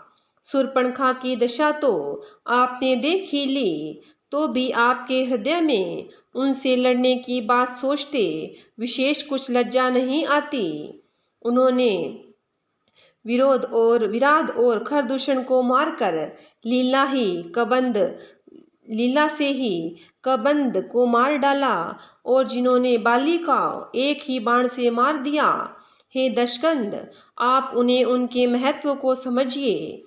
शूर्पणखा की दशा तो आपने देख ही ली, तो भी आपके हृदय में उनसे लड़ने की बात सोचते विशेष कुछ लज्जा नहीं आती। उन्होंने विराट और खरदूषण को मारकर लीला से ही कबंद को मार डाला, और जिन्होंने बाली का एक ही बाण से मार दिया। हे दशकंद, आप उन्हें उनके महत्व को समझिए,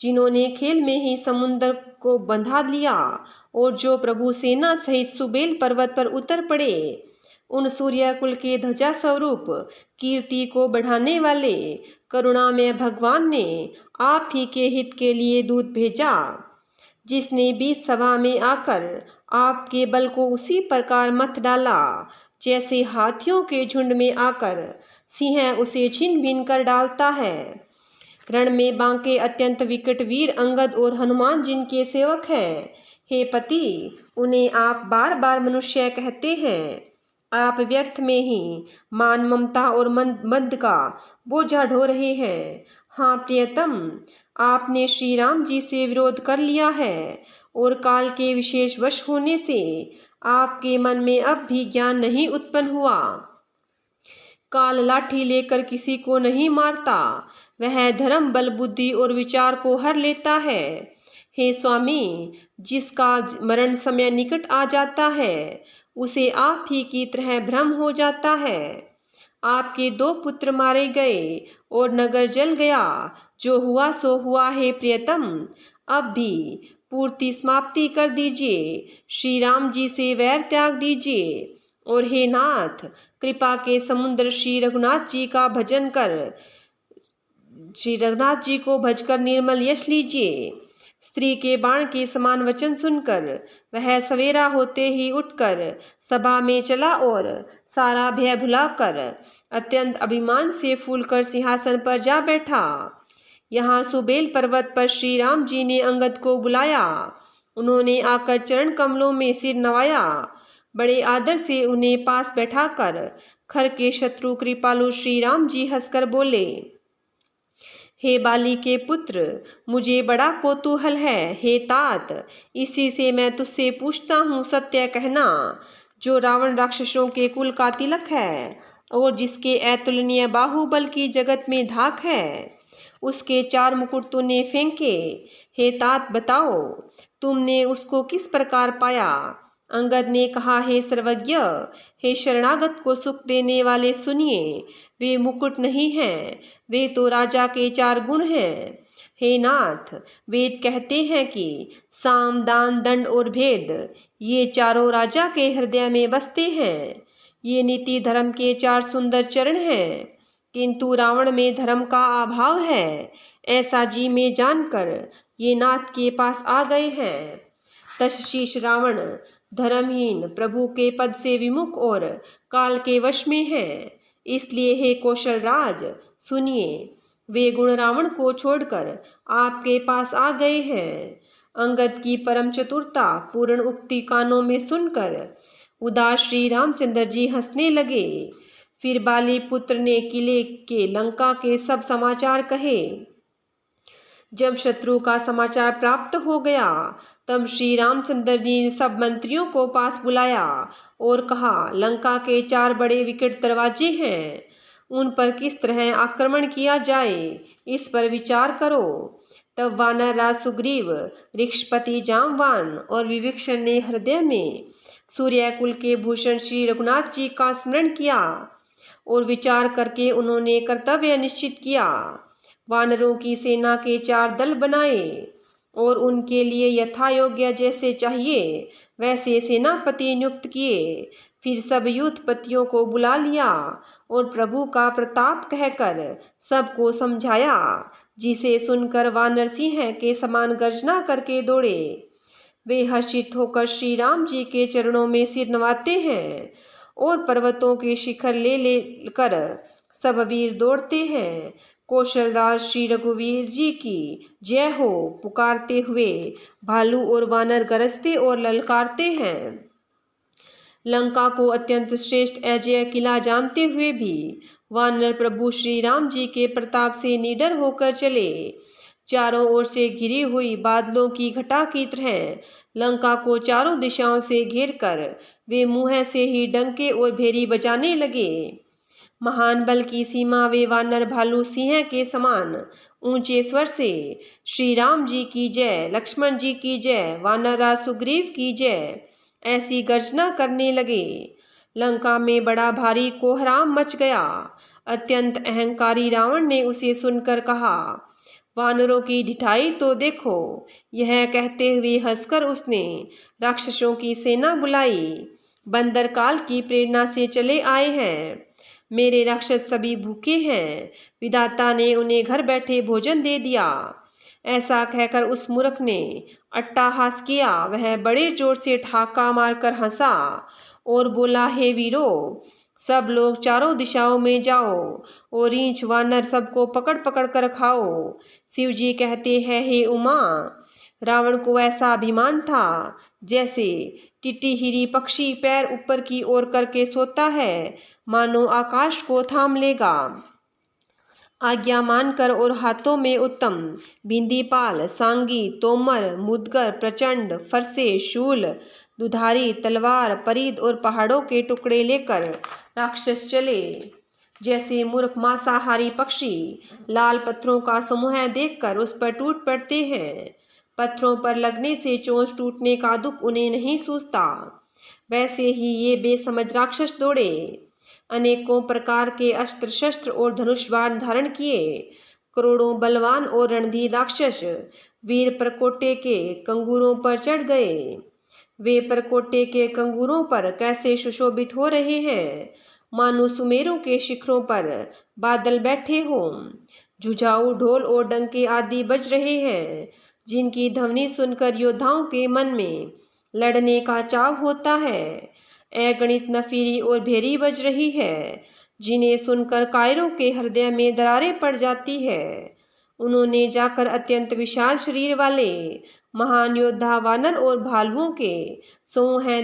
जिन्होंने खेल में ही समुद्र को बंधा लिया, और जो प्रभु सेना सहित सुबेल पर्वत पर उतर पड़े। उन सूर्यकुल के ध्वजा स्वरूप कीर्ति को बढ़ाने वाले करुणामय भगवान ने आप ही के हित के लिए दूत भेजा, जिसने बीच सभा में आकर आपके बल को उसी प्रकार मत डाला जैसे हाथियों के झुंड में आकर सिंह उसे छीन बीन कर डालता है। रण में बांके अत्यंत विकट वीर अंगद और हनुमान जिनके सेवक हैं। हे पति, उन्हें आप बार बार मनुष्य कहते हैं। आप व्यर्थ में ही मान ममता और मद का बोझा ढो रहे हैं। हाँ प्रियतम, आपने श्री राम जी से विरोध कर लिया है, और काल के विशेष वश होने से आपके मन में अब भी ज्ञान नहीं उत्पन्न हुआ। काल लाठी लेकर किसी को नहीं मारता, वह धर्म, बल, बुद्धि और विचार को हर लेता है। हे स्वामी, जिसका मरण समय निकट आ जाता है, उसे आप ही की तरह भ्रम हो जाता है। आपके 2 पुत्र मारे गए और नगर जल गया। जो हुआ सो हुआ है प्रियतम, अब भी पूर्ति समाप्ति कर दीजिए। श्री राम जी से वैर त्याग दीजिए, और हे नाथ, कृपा के समुद्र श्री रघुनाथ जी को भजकर निर्मल यश लीजिए। स्त्री के बाण के समान वचन सुनकर वह सवेरा होते ही उठकर सभा में चला, और सारा भय भुलाकर अत्यंत अभिमान से फूलकर सिंहासन पर जा बैठा। यहाँ सुबेल पर्वत पर श्री राम जी ने अंगद को बुलाया। उन्होंने आकर चरण कमलों में सिर नवाया। बड़े आदर से उन्हें पास बैठाकर खर के शत्रु कृपालु श्री राम जी हंसकर बोले, हे बाली के पुत्र, मुझे बड़ा कौतूहल है। हे तात, इसी से मैं तुझसे पूछता हूँ, सत्य कहना। जो रावण राक्षसों के कुल का तिलक है, और जिसके अतुलनीय बाहुबल की जगत में धाक है, उसके 4 मुकुट तूने फेंके। हे तात, बताओ, तुमने उसको किस प्रकार पाया? अंगद ने कहा, हे सर्वज्ञ, हे शरणागत को सुख देने वाले, सुनिए। वे मुकुट नहीं हैं, वे तो राजा के 4 गुण हैं। हे नाथ, वेद कहते हैं कि साम, दान, दंड और भेद, ये चारों राजा के हृदय में बसते हैं। ये नीति धर्म के 4 सुंदर चरण हैं, किंतु रावण में धर्म का अभाव है, ऐसा जी में जानकर ये नाथ के पास आ गए हैं। तशशीष रावण धर्महीन, प्रभु के पद से विमुख और काल के वश में है। इसलिए हे कौशल राज, सुनिए, वे गुण रावण को छोड़कर आपके पास आ गए हैं। अंगद की परम चतुरता पूर्ण उक्ति कानों में सुनकर उदास श्री रामचंद्र जी हंसने लगे। फिर बाली पुत्र ने किले के लंका के सब समाचार कहे। जब शत्रु का समाचार प्राप्त हो गया, तब श्री रामचंद्र जी ने सब मंत्रियों को पास बुलाया और कहा, लंका के 4 बड़े विकट दरवाजे हैं, उन पर किस तरह आक्रमण किया जाए, इस पर विचार करो। तब वानर राज सुग्रीव, ऋक्षपति जामवान और विभीषण ने हृदय में सूर्यकुल के भूषण श्री रघुनाथ जी का स्मरण किया, और विचार करके उन्होंने कर्तव्य निश्चित किया। वानरों की सेना के 4 दल बनाए, और उनके लिए यथा योग्य जैसे चाहिए वैसे सेनापति नियुक्त किए। फिर सब युद्धपतियों को बुला लिया और प्रभु का प्रताप कहकर सबको समझाया, जिसे सुनकर वानर सिंह के समान गर्जना करके दौड़े। वे हर्षित होकर श्री राम जी के चरणों में सिर नवाते हैं, और पर्वतों के शिखर ले कर सब वीर दौड़ते हैं। कौशल राज श्री रघुवीर जी की जय हो पुकारते हुए भालू और वानर गरजते और ललकारते हैं। लंका को अत्यंत श्रेष्ठ अजेय किला जानते हुए भी वानर प्रभु श्री राम जी के प्रताप से निडर होकर चले। चारों ओर से घिरी हुई बादलों की घटा की तरह लंका को चारों दिशाओं से घेरकर वे मुंह से ही डंके और भेरी बजाने लगे। महान बल की सीमा वे वानर भालू सिंह के समान ऊंचे स्वर से श्री राम जी की जय, लक्ष्मण जी की जय, वानरराज सुग्रीव की जय ऐसी गर्जना करने लगे। लंका में बड़ा भारी कोहराम मच गया। अत्यंत अहंकारी रावण ने उसे सुनकर कहा, वानरों की ढिठाई तो देखो। यह कहते हुए हंसकर उसने राक्षसों की सेना बुलाई। बंदर काल की प्रेरणा से चले आए हैं। मेरे राक्षस सभी भूखे हैं। विधाता ने उन्हें घर बैठे भोजन दे दिया। ऐसा कहकर उस मूर्ख ने अट्टहास किया। वह बड़े जोर से ठहाका मारकर हंसा और बोला, हे वीरों, सब लोग चारों दिशाओं में जाओ और रीछ वानर सबको पकड़ पकड़ कर खाओ। शिव जी कहते हैं, हे उमा, रावण को ऐसा अभिमान था जैसे टिटिहिरी पक्षी पैर ऊपर की ओर करके सोता है, मानो आकाश को थाम लेगा। आज्ञा मानकर और हाथों में उत्तम बिंदीपाल, सांगी, तोमर, मुदगर, प्रचंड, फरसे, शूल, दुधारी, तलवार, परिद और पहाड़ों के टुकड़े लेकर राक्षस चले। जैसे मूर्ख मांसाहारी पक्षी लाल पत्थरों का समूह देखकर उस पर टूट पड़ते हैं, पत्थरों पर लगने से चोंच टूटने का दुख उन्हें नहीं सूझता, वैसे ही ये बेसमझ राक्षस दौड़े। अनेकों प्रकार के अस्त्र शस्त्र और धनुष बाण धारण किए करोड़ों बलवान और रणधीर राक्षस वीर परकोटे के कंगूरों पर चढ़ गए। वे परकोटे के कंगूरों पर कैसे सुशोभित हो रहे हैं, मानो सुमेरों के शिखरों पर बादल बैठे हों। जुझाऊ ढोल और डंके आदि बज रहे हैं, जिनकी ध्वनि सुनकर योद्धाओं के मन में लड़ने का चाव होता है। अगणित नफीरी और भेरी बज रही है, जिन्हें सुनकर कायरों के हृदय में दरारें पड़ जाती है। उन्होंने जाकर अत्यंत विशाल शरीर वाले महान योद्धा वानर और भालुओं के समूह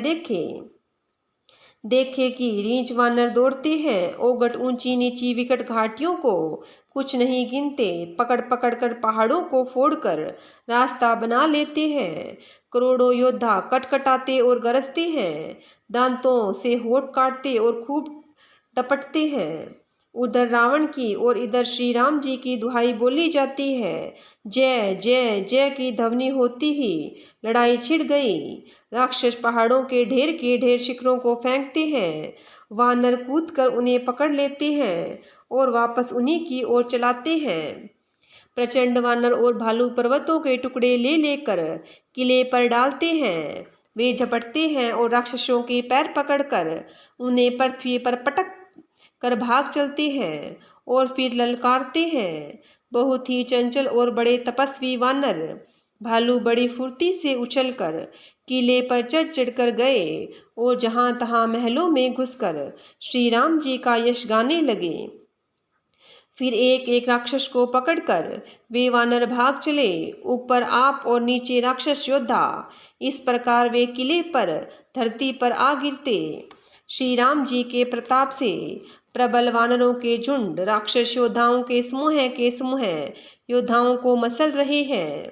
देखे कि रीछ वानर दौड़ते हैं, ओगट ऊंची नीची विकट घाटियों को कुछ नहीं गिनते, पकड़ पकड़ कर पहाड़ों को फोड़कर रास्ता बना लेते हैं। करोड़ों योद्धा कटकटाते और गरजते हैं, दांतों से होठ काटते और खूब टपटते हैं। उधर रावण की और इधर श्री राम जी की दुहाई बोली जाती है। जय जय जय की ध्वनि होती ही लड़ाई छिड़ गई। राक्षस पहाड़ों के ढेर शिखरों को फेंकते हैं, वानर कूद कर उन्हें पकड़ लेते हैं और वापस उन्हीं की ओर चलाते हैं। प्रचंड वानर और भालू पर्वतों के टुकड़े ले लेकर किले पर डालते हैं। वे झपटते हैं और राक्षसों के पैर पकड़कर उन्हें पृथ्वी पर पटक कर भाग चलते हैं और फिर ललकारते हैं। बहुत ही चंचल और बड़े तपस्वी वानर भालू बड़ी फुर्ती से उछलकर किले पर चढ़ कर गए और जहां तहां महलों में घुसकर श्री राम जी का यश गाने लगे। फिर एक एक राक्षस को पकड़कर वे वानर भाग चले, ऊपर आप और नीचे राक्षस योद्धा। इस प्रकार वे किले पर धरती पर आ गिरते। श्री राम जी के प्रताप से प्रबल वानरों के झुंड राक्षस योद्धाओं के समूह योद्धाओं को मसल रहे हैं।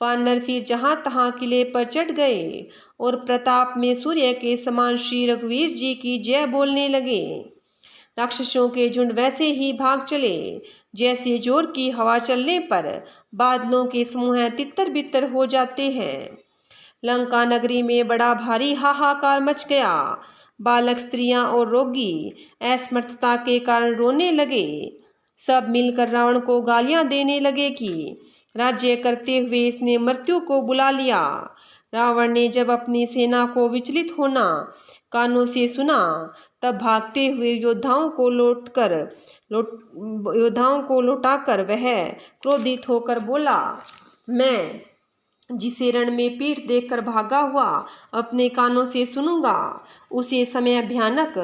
वानर फिर जहां तहां किले पर चढ़ गए और प्रताप में सूर्य के समान श्री रघुवीर जी की जय बोलने लगे। राक्षसों के झुंड वैसे ही भाग चले जैसे जोर की हवा चलने पर बादलों के समूह तितर बितर हो जाते हैं। लंका नगरी में बड़ा भारी हाहाकार मच गया। बालक, स्त्रियां और रोगी असमर्थता के कारण रोने लगे। सब मिलकर रावण को गालियां देने लगे कि राज्य करते हुए इसने मृत्यु को बुला लिया। रावण ने जब अपनी सेना को विचलित होना कानों से सुना, तब भागते हुए योद्धाओं को लौटाकर वह क्रोधित होकर बोला, मैं जिसे रण में पीठ देखकर भागा हुआ अपने कानों से सुनूंगा, उसे समय भयानक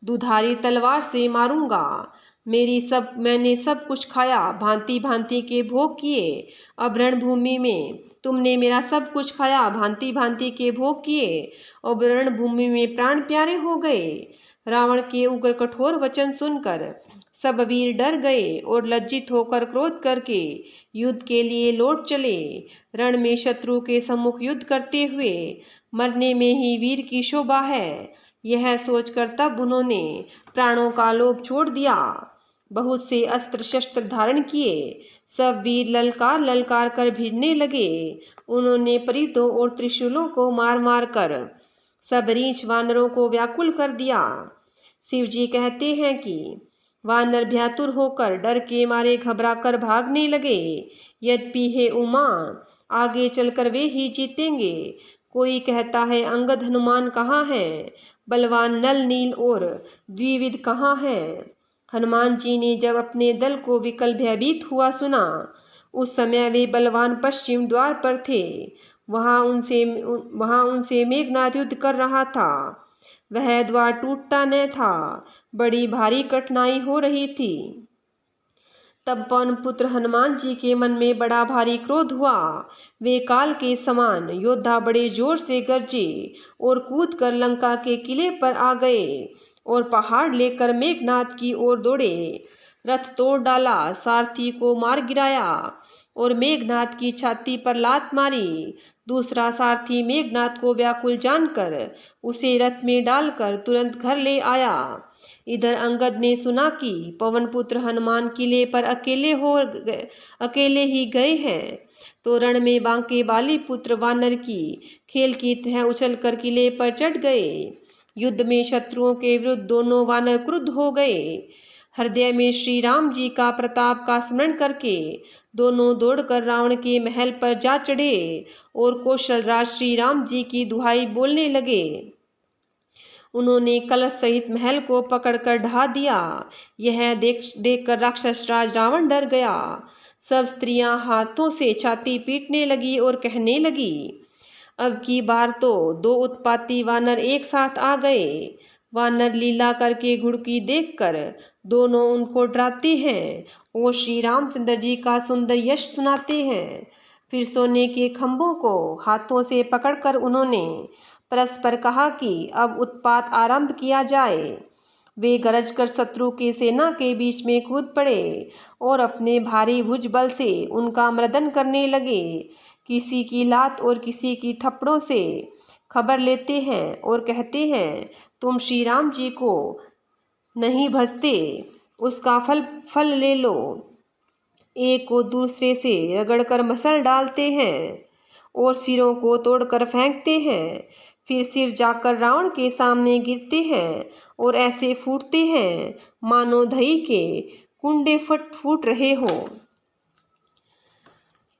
दुधारी तलवार से मारूंगा। मैंने सब कुछ खाया, भांति भांति के भोग किए। अब रणभूमि में तुमने मेरा सब कुछ खाया, भांति भांति के भोग किए। अब रणभूमि में प्राण प्यारे हो गए। रावण के उग्र कठोर वचन सुनकर सब वीर डर गए और लज्जित होकर क्रोध करके युद्ध के लिए लौट चले। रण में शत्रु के सम्मुख युद्ध करते हुए मरने में ही वीर की शोभा है, यह सोचकर तब उन्होंने प्राणों का लोभ छोड़ दिया। बहुत से अस्त्र शस्त्र धारण किए, सब वीर ललकार ललकार कर भिड़ने लगे। उन्होंने परितों और त्रिशूलों को मार मार कर सब रीछ वानरों को व्याकुल कर दिया। शिव जी कहते हैं कि वानर भ्यातुर होकर डर के मारे घबराकर भागने लगे। यद्यपि हे उमा, आगे चलकर वे ही जीतेंगे। कोई कहता है अंगद हनुमान कहाँ हैं, बलवान नल नील और द्विविद कहाँ हैं। हनुमान जी ने जब अपने दल को विकल भयभीत हुआ सुना, उस समय वे बलवान पश्चिम द्वार पर थे। वहां उनसे मेघनाद युद्ध कर रहा था। वह द्वार टूटता न था, बड़ी भारी कठिनाई हो रही थी। तब पवन पुत्र हनुमान जी के मन में बड़ा भारी क्रोध हुआ। वे काल के समान योद्धा बड़े जोर से गरजे और कूद कर लंका के किले पर आ गए और पहाड़ लेकर मेघनाद की ओर दौड़े। रथ तोड़ डाला, सारथी को मार गिराया और मेघनाद की छाती पर लात मारी। दूसरा सारथी मेघनाद को व्याकुल जानकर उसे रथ में डालकर तुरंत घर ले आया। इधर अंगद ने सुना कि पवन पुत्र हनुमान किले पर अकेले ही गए हैं, तो रण में बांके बाली पुत्र वानर की खेल की तरह उछलकर किले पर चढ़ गए। युद्ध में शत्रुओं के विरुद्ध दोनों वानर क्रुद्ध हो गए। हृदय में श्री राम जी का प्रताप का स्मरण करके दोनों दौड़कर रावण के महल पर जा चढ़े और कौशल राज श्री राम जी की दुहाई बोलने लगे। उन्होंने कलश सहित महल को पकड़कर ढा दिया। यह देखकर राक्षस राज रावण डर गया। सब स्त्रियां हाथों से छाती पीटने लगी और कहने लगी, अब की बार तो दो उत्पाती वानर एक साथ आ गए। वानर लीला करके घुड़की देखकर दोनों उनको डराते हैं और श्री रामचंद्र जी का सुंदर यश सुनाते हैं। फिर सोने के खंभों को हाथों से पकड़कर उन्होंने परस्पर कहा कि अब उत्पात आरंभ किया जाए। वे गरज कर शत्रु की सेना के बीच में कूद पड़े और अपने भारी भुजबल से उनका मर्दन करने लगे। किसी की लात और किसी की थप्पड़ों से खबर लेते हैं और कहते हैं, तुम श्री राम जी को नहीं भजते, उसका फल ले लो। एक को दूसरे से रगड़कर मसल डालते हैं और सिरों को तोड़कर फेंकते हैं। फिर सिर जाकर रावण के सामने गिरते हैं और ऐसे फूटते हैं मानो दही के कुंडे फूट रहे हो।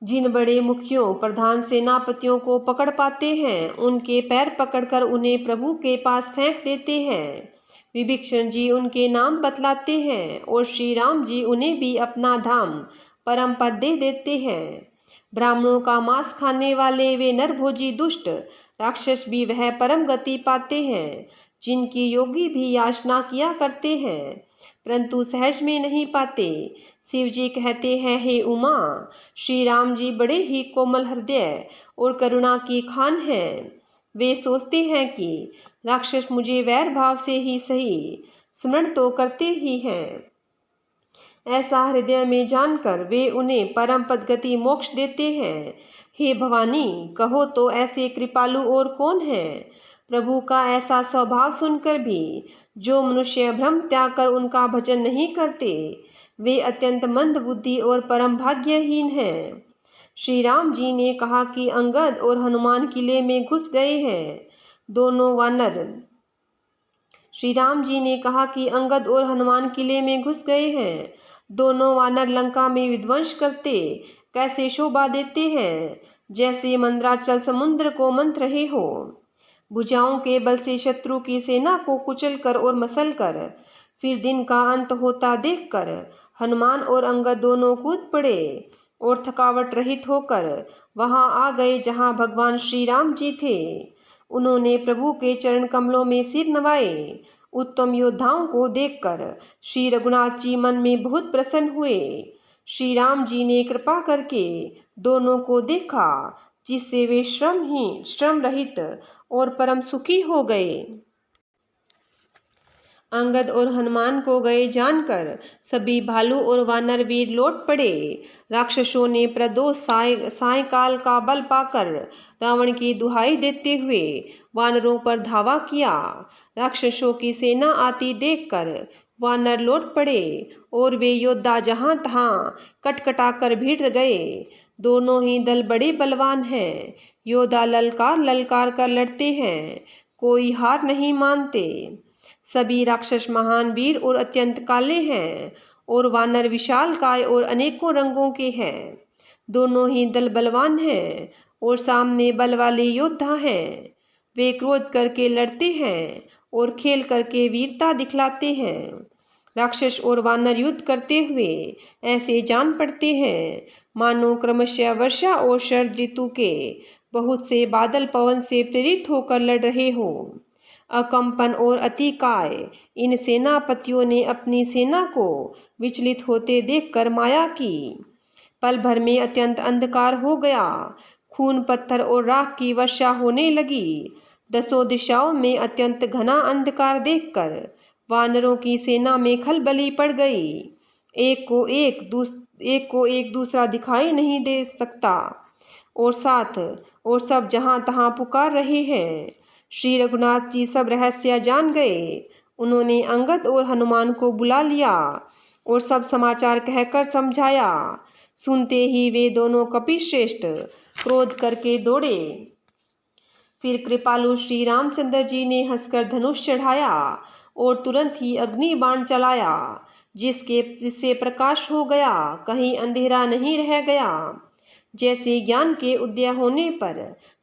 जिन बड़े मुखियों प्रधान सेनापतियों को पकड़ पाते हैं, उनके पैर पकड़कर उन्हें प्रभु के पास फेंक देते हैं। विभीषण जी उनके नाम बतलाते हैं और श्री राम जी उन्हें भी अपना धाम परम पद दे देते हैं। ब्राह्मणों का मांस खाने वाले वे नरभोजी दुष्ट राक्षस भी वह परम गति पाते हैं, जिनकी योगी भी याचना किया करते हैं, परंतु सहज में नहीं पाते। शिव जी कहते हैं, हे उमा, श्री राम जी बड़े ही कोमल हृदय और करुणा की खान हैं। वे सोचते हैं कि राक्षस मुझे वैर भाव से ही सही स्मरण तो करते ही हैं। ऐसा हृदय में जानकर वे उन्हें परम पद गति मोक्ष देते हैं। हे भवानी, कहो तो ऐसे कृपालु और कौन है? प्रभु का ऐसा स्वभाव सुनकर भी जो मनुष्य भ्रम त्याग कर उनका भजन नहीं करते, वे अत्यंत मंद बुद्धि और परम भाग्यहीन हैं। श्री राम जी ने कहा कि अंगद और हनुमान किले में घुस गए हैं। दोनों वानर श्री राम जी ने कहा कि अंगद और हनुमान किले में घुस गए हैं। दोनों वानर लंका में विध्वंस करते कैसे शोभा देते हैं, जैसे मंदराचल समुद्र को मंथ रहे हो। भुजाओं के बल से शत्रु की सेना को कुचल कर और मसल कर फिर दिन का अंत होता देखकर हनुमान और अंगद दोनों कूद पड़े और थकावट रहित होकर वहां आ गए जहां भगवान श्री राम जी थे। उन्होंने प्रभु के चरण कमलों में सिर नवाए। उत्तम योद्धाओं को देखकर श्री रघुनाथ जी मन में बहुत प्रसन्न हुए। श्री राम जी ने कृपा करके दोनों को देखा, जिससे वे श्रम रहित और परम सुखी हो गए। अंगद और हनुमान को गए जानकर सभी भालू और वानर वीर लौट पड़े। राक्षसों ने प्रदोष सायंकाल का बल पाकर रावण की दुहाई देते हुए वानरों पर धावा किया। राक्षसों की सेना आती देखकर वानर लौट पड़े और वे योद्धा जहां तहां कटकटाकर भीड़ गए। दोनों ही दल बड़े बलवान हैं। योद्धा ललकार ललकार कर लड़ते हैं, कोई हार नहीं मानते। सभी राक्षस महान वीर और अत्यंत काले हैं और वानर विशालकाय और अनेकों रंगों के हैं। दोनों ही दल बलवान हैं और सामने बल वाले योद्धा हैं। वे क्रोध करके लड़ते हैं और खेल करके वीरता दिखलाते हैं। राक्षस और वानर युद्ध करते हुए ऐसे जान पड़ते हैं मानो क्रमशः वर्षा और शरद ऋतु के बहुत से बादल पवन से प्रेरित होकर लड़ रहे हो। अकंपन और अतिकाय इन सेनापतियों ने अपनी सेना को विचलित होते देखकर माया की। पल भर में अत्यंत अंधकार हो गया। खून पत्थर और राख की वर्षा होने लगी। दसों दिशाओं में अत्यंत घना अंधकार देखकर वानरों की सेना में खलबली पड़ गई। एक को एक दूसरा दिखाई नहीं दे सकता और सब जहां तहां पुकार रहे हैं। श्री रघुनाथ जी सब रहस्य जान गए। उन्होंने अंगद और हनुमान को बुला लिया और सब समाचार कहकर समझाया। सुनते ही वे दोनों कपिश्रेष्ठ क्रोध करके दौड़े। फिर कृपालु श्री रामचंद्र जी ने हंसकर धनुष चढ़ाया और तुरंत ही अग्नि बाण चलाया, जिससे प्रकाश हो गया, कहीं अंधेरा नहीं रह गया। जैसे ज्ञान के उदय होने पर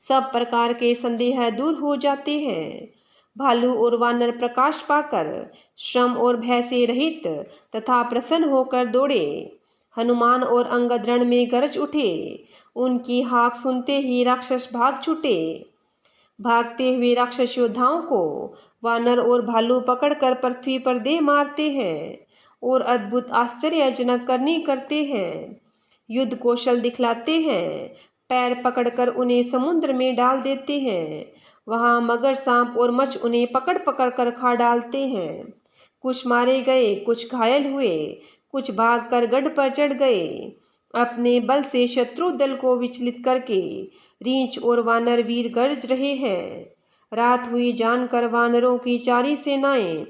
सब प्रकार के संदेह दूर हो जाते हैं। भालू और वानर प्रकाश पाकर श्रम और भय से रहित तथा प्रसन्न होकर दौड़े। हनुमान और अंगद रण में गरज उठे। उनकी हाक सुनते ही राक्षस भाग छूटे। भागते हुए राक्षस योद्धाओं को वानर और भालू पकड़कर पृथ्वी पर दे मारते हैं और अद्भुत आश्चर्यजनक करनी करते हैं। युद्ध कौशल दिखलाते हैं। पैर पकड़कर उन्हें समुद्र में डाल देते हैं। वहां मगर, सांप और मछ उन्हें पकड़ पकड़ कर खा डालते हैं। कुछ मारे गए, कुछ घायल हुए, कुछ भागकर गढ़ पर चढ़ गए। अपने बल से शत्रु दल को विचलित करके रींछ और वानर वीर गरज रहे हैं। रात हुई जानकर वानरों की चारी सेनाएं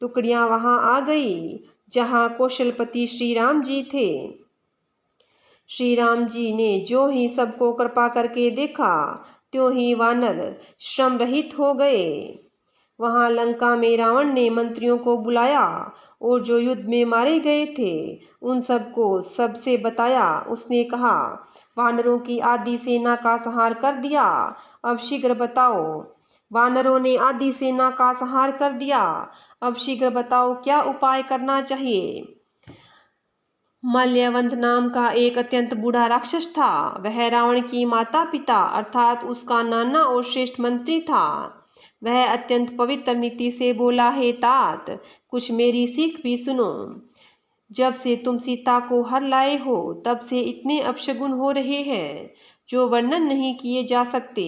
टुकड़ियां वहां आ गई जहां कौशलपति श्री राम जी थे। श्री राम जी ने जो ही सबको कृपा करके देखा, त्यों ही वानर श्रम रहित हो गए। वहां लंका में रावण ने मंत्रियों को बुलाया और जो युद्ध में मारे गए थे उन सबको सबसे बताया। उसने कहा, वानरों की आधी सेना का संहार कर दिया, अब शीघ्र बताओ। वानरों ने आधी सेना का संहार कर दिया, अब शीघ्र बताओ क्या उपाय करना चाहिए। मल्यवंत नाम का एक अत्यंत बूढ़ा राक्षस था। वह रावण की माता पिता अर्थात उसका नाना और श्रेष्ठ मंत्री था। वह अत्यंत पवित्र नीति से बोला, हे तात, कुछ मेरी सीख भी सुनो। जब से तुम सीता को हर लाए हो तब से इतने अपशगुन हो रहे हैं जो वर्णन नहीं किए जा सकते।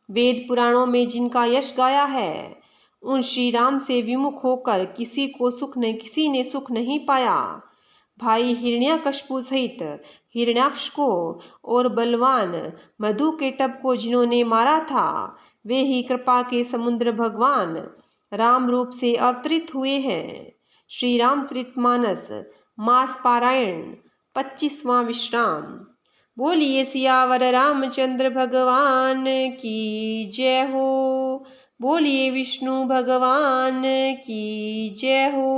वेद पुराणों में जिनका यश गाया है, उन श्री राम से विमुख होकर किसी ने सुख नहीं पाया। भाई हिरण्याकश्यपु सहित हिरण्याक्ष को और बलवान मधुकेटभ को जिन्होंने मारा था, वे ही कृपा के समुद्र भगवान राम रूप से अवतरित हुए हैं। श्री रामचरितमानस मास पारायण 25वां विश्राम। बोलिए सियावर रामचंद्र भगवान की जय हो। बोलिए विष्णु भगवान की जय हो।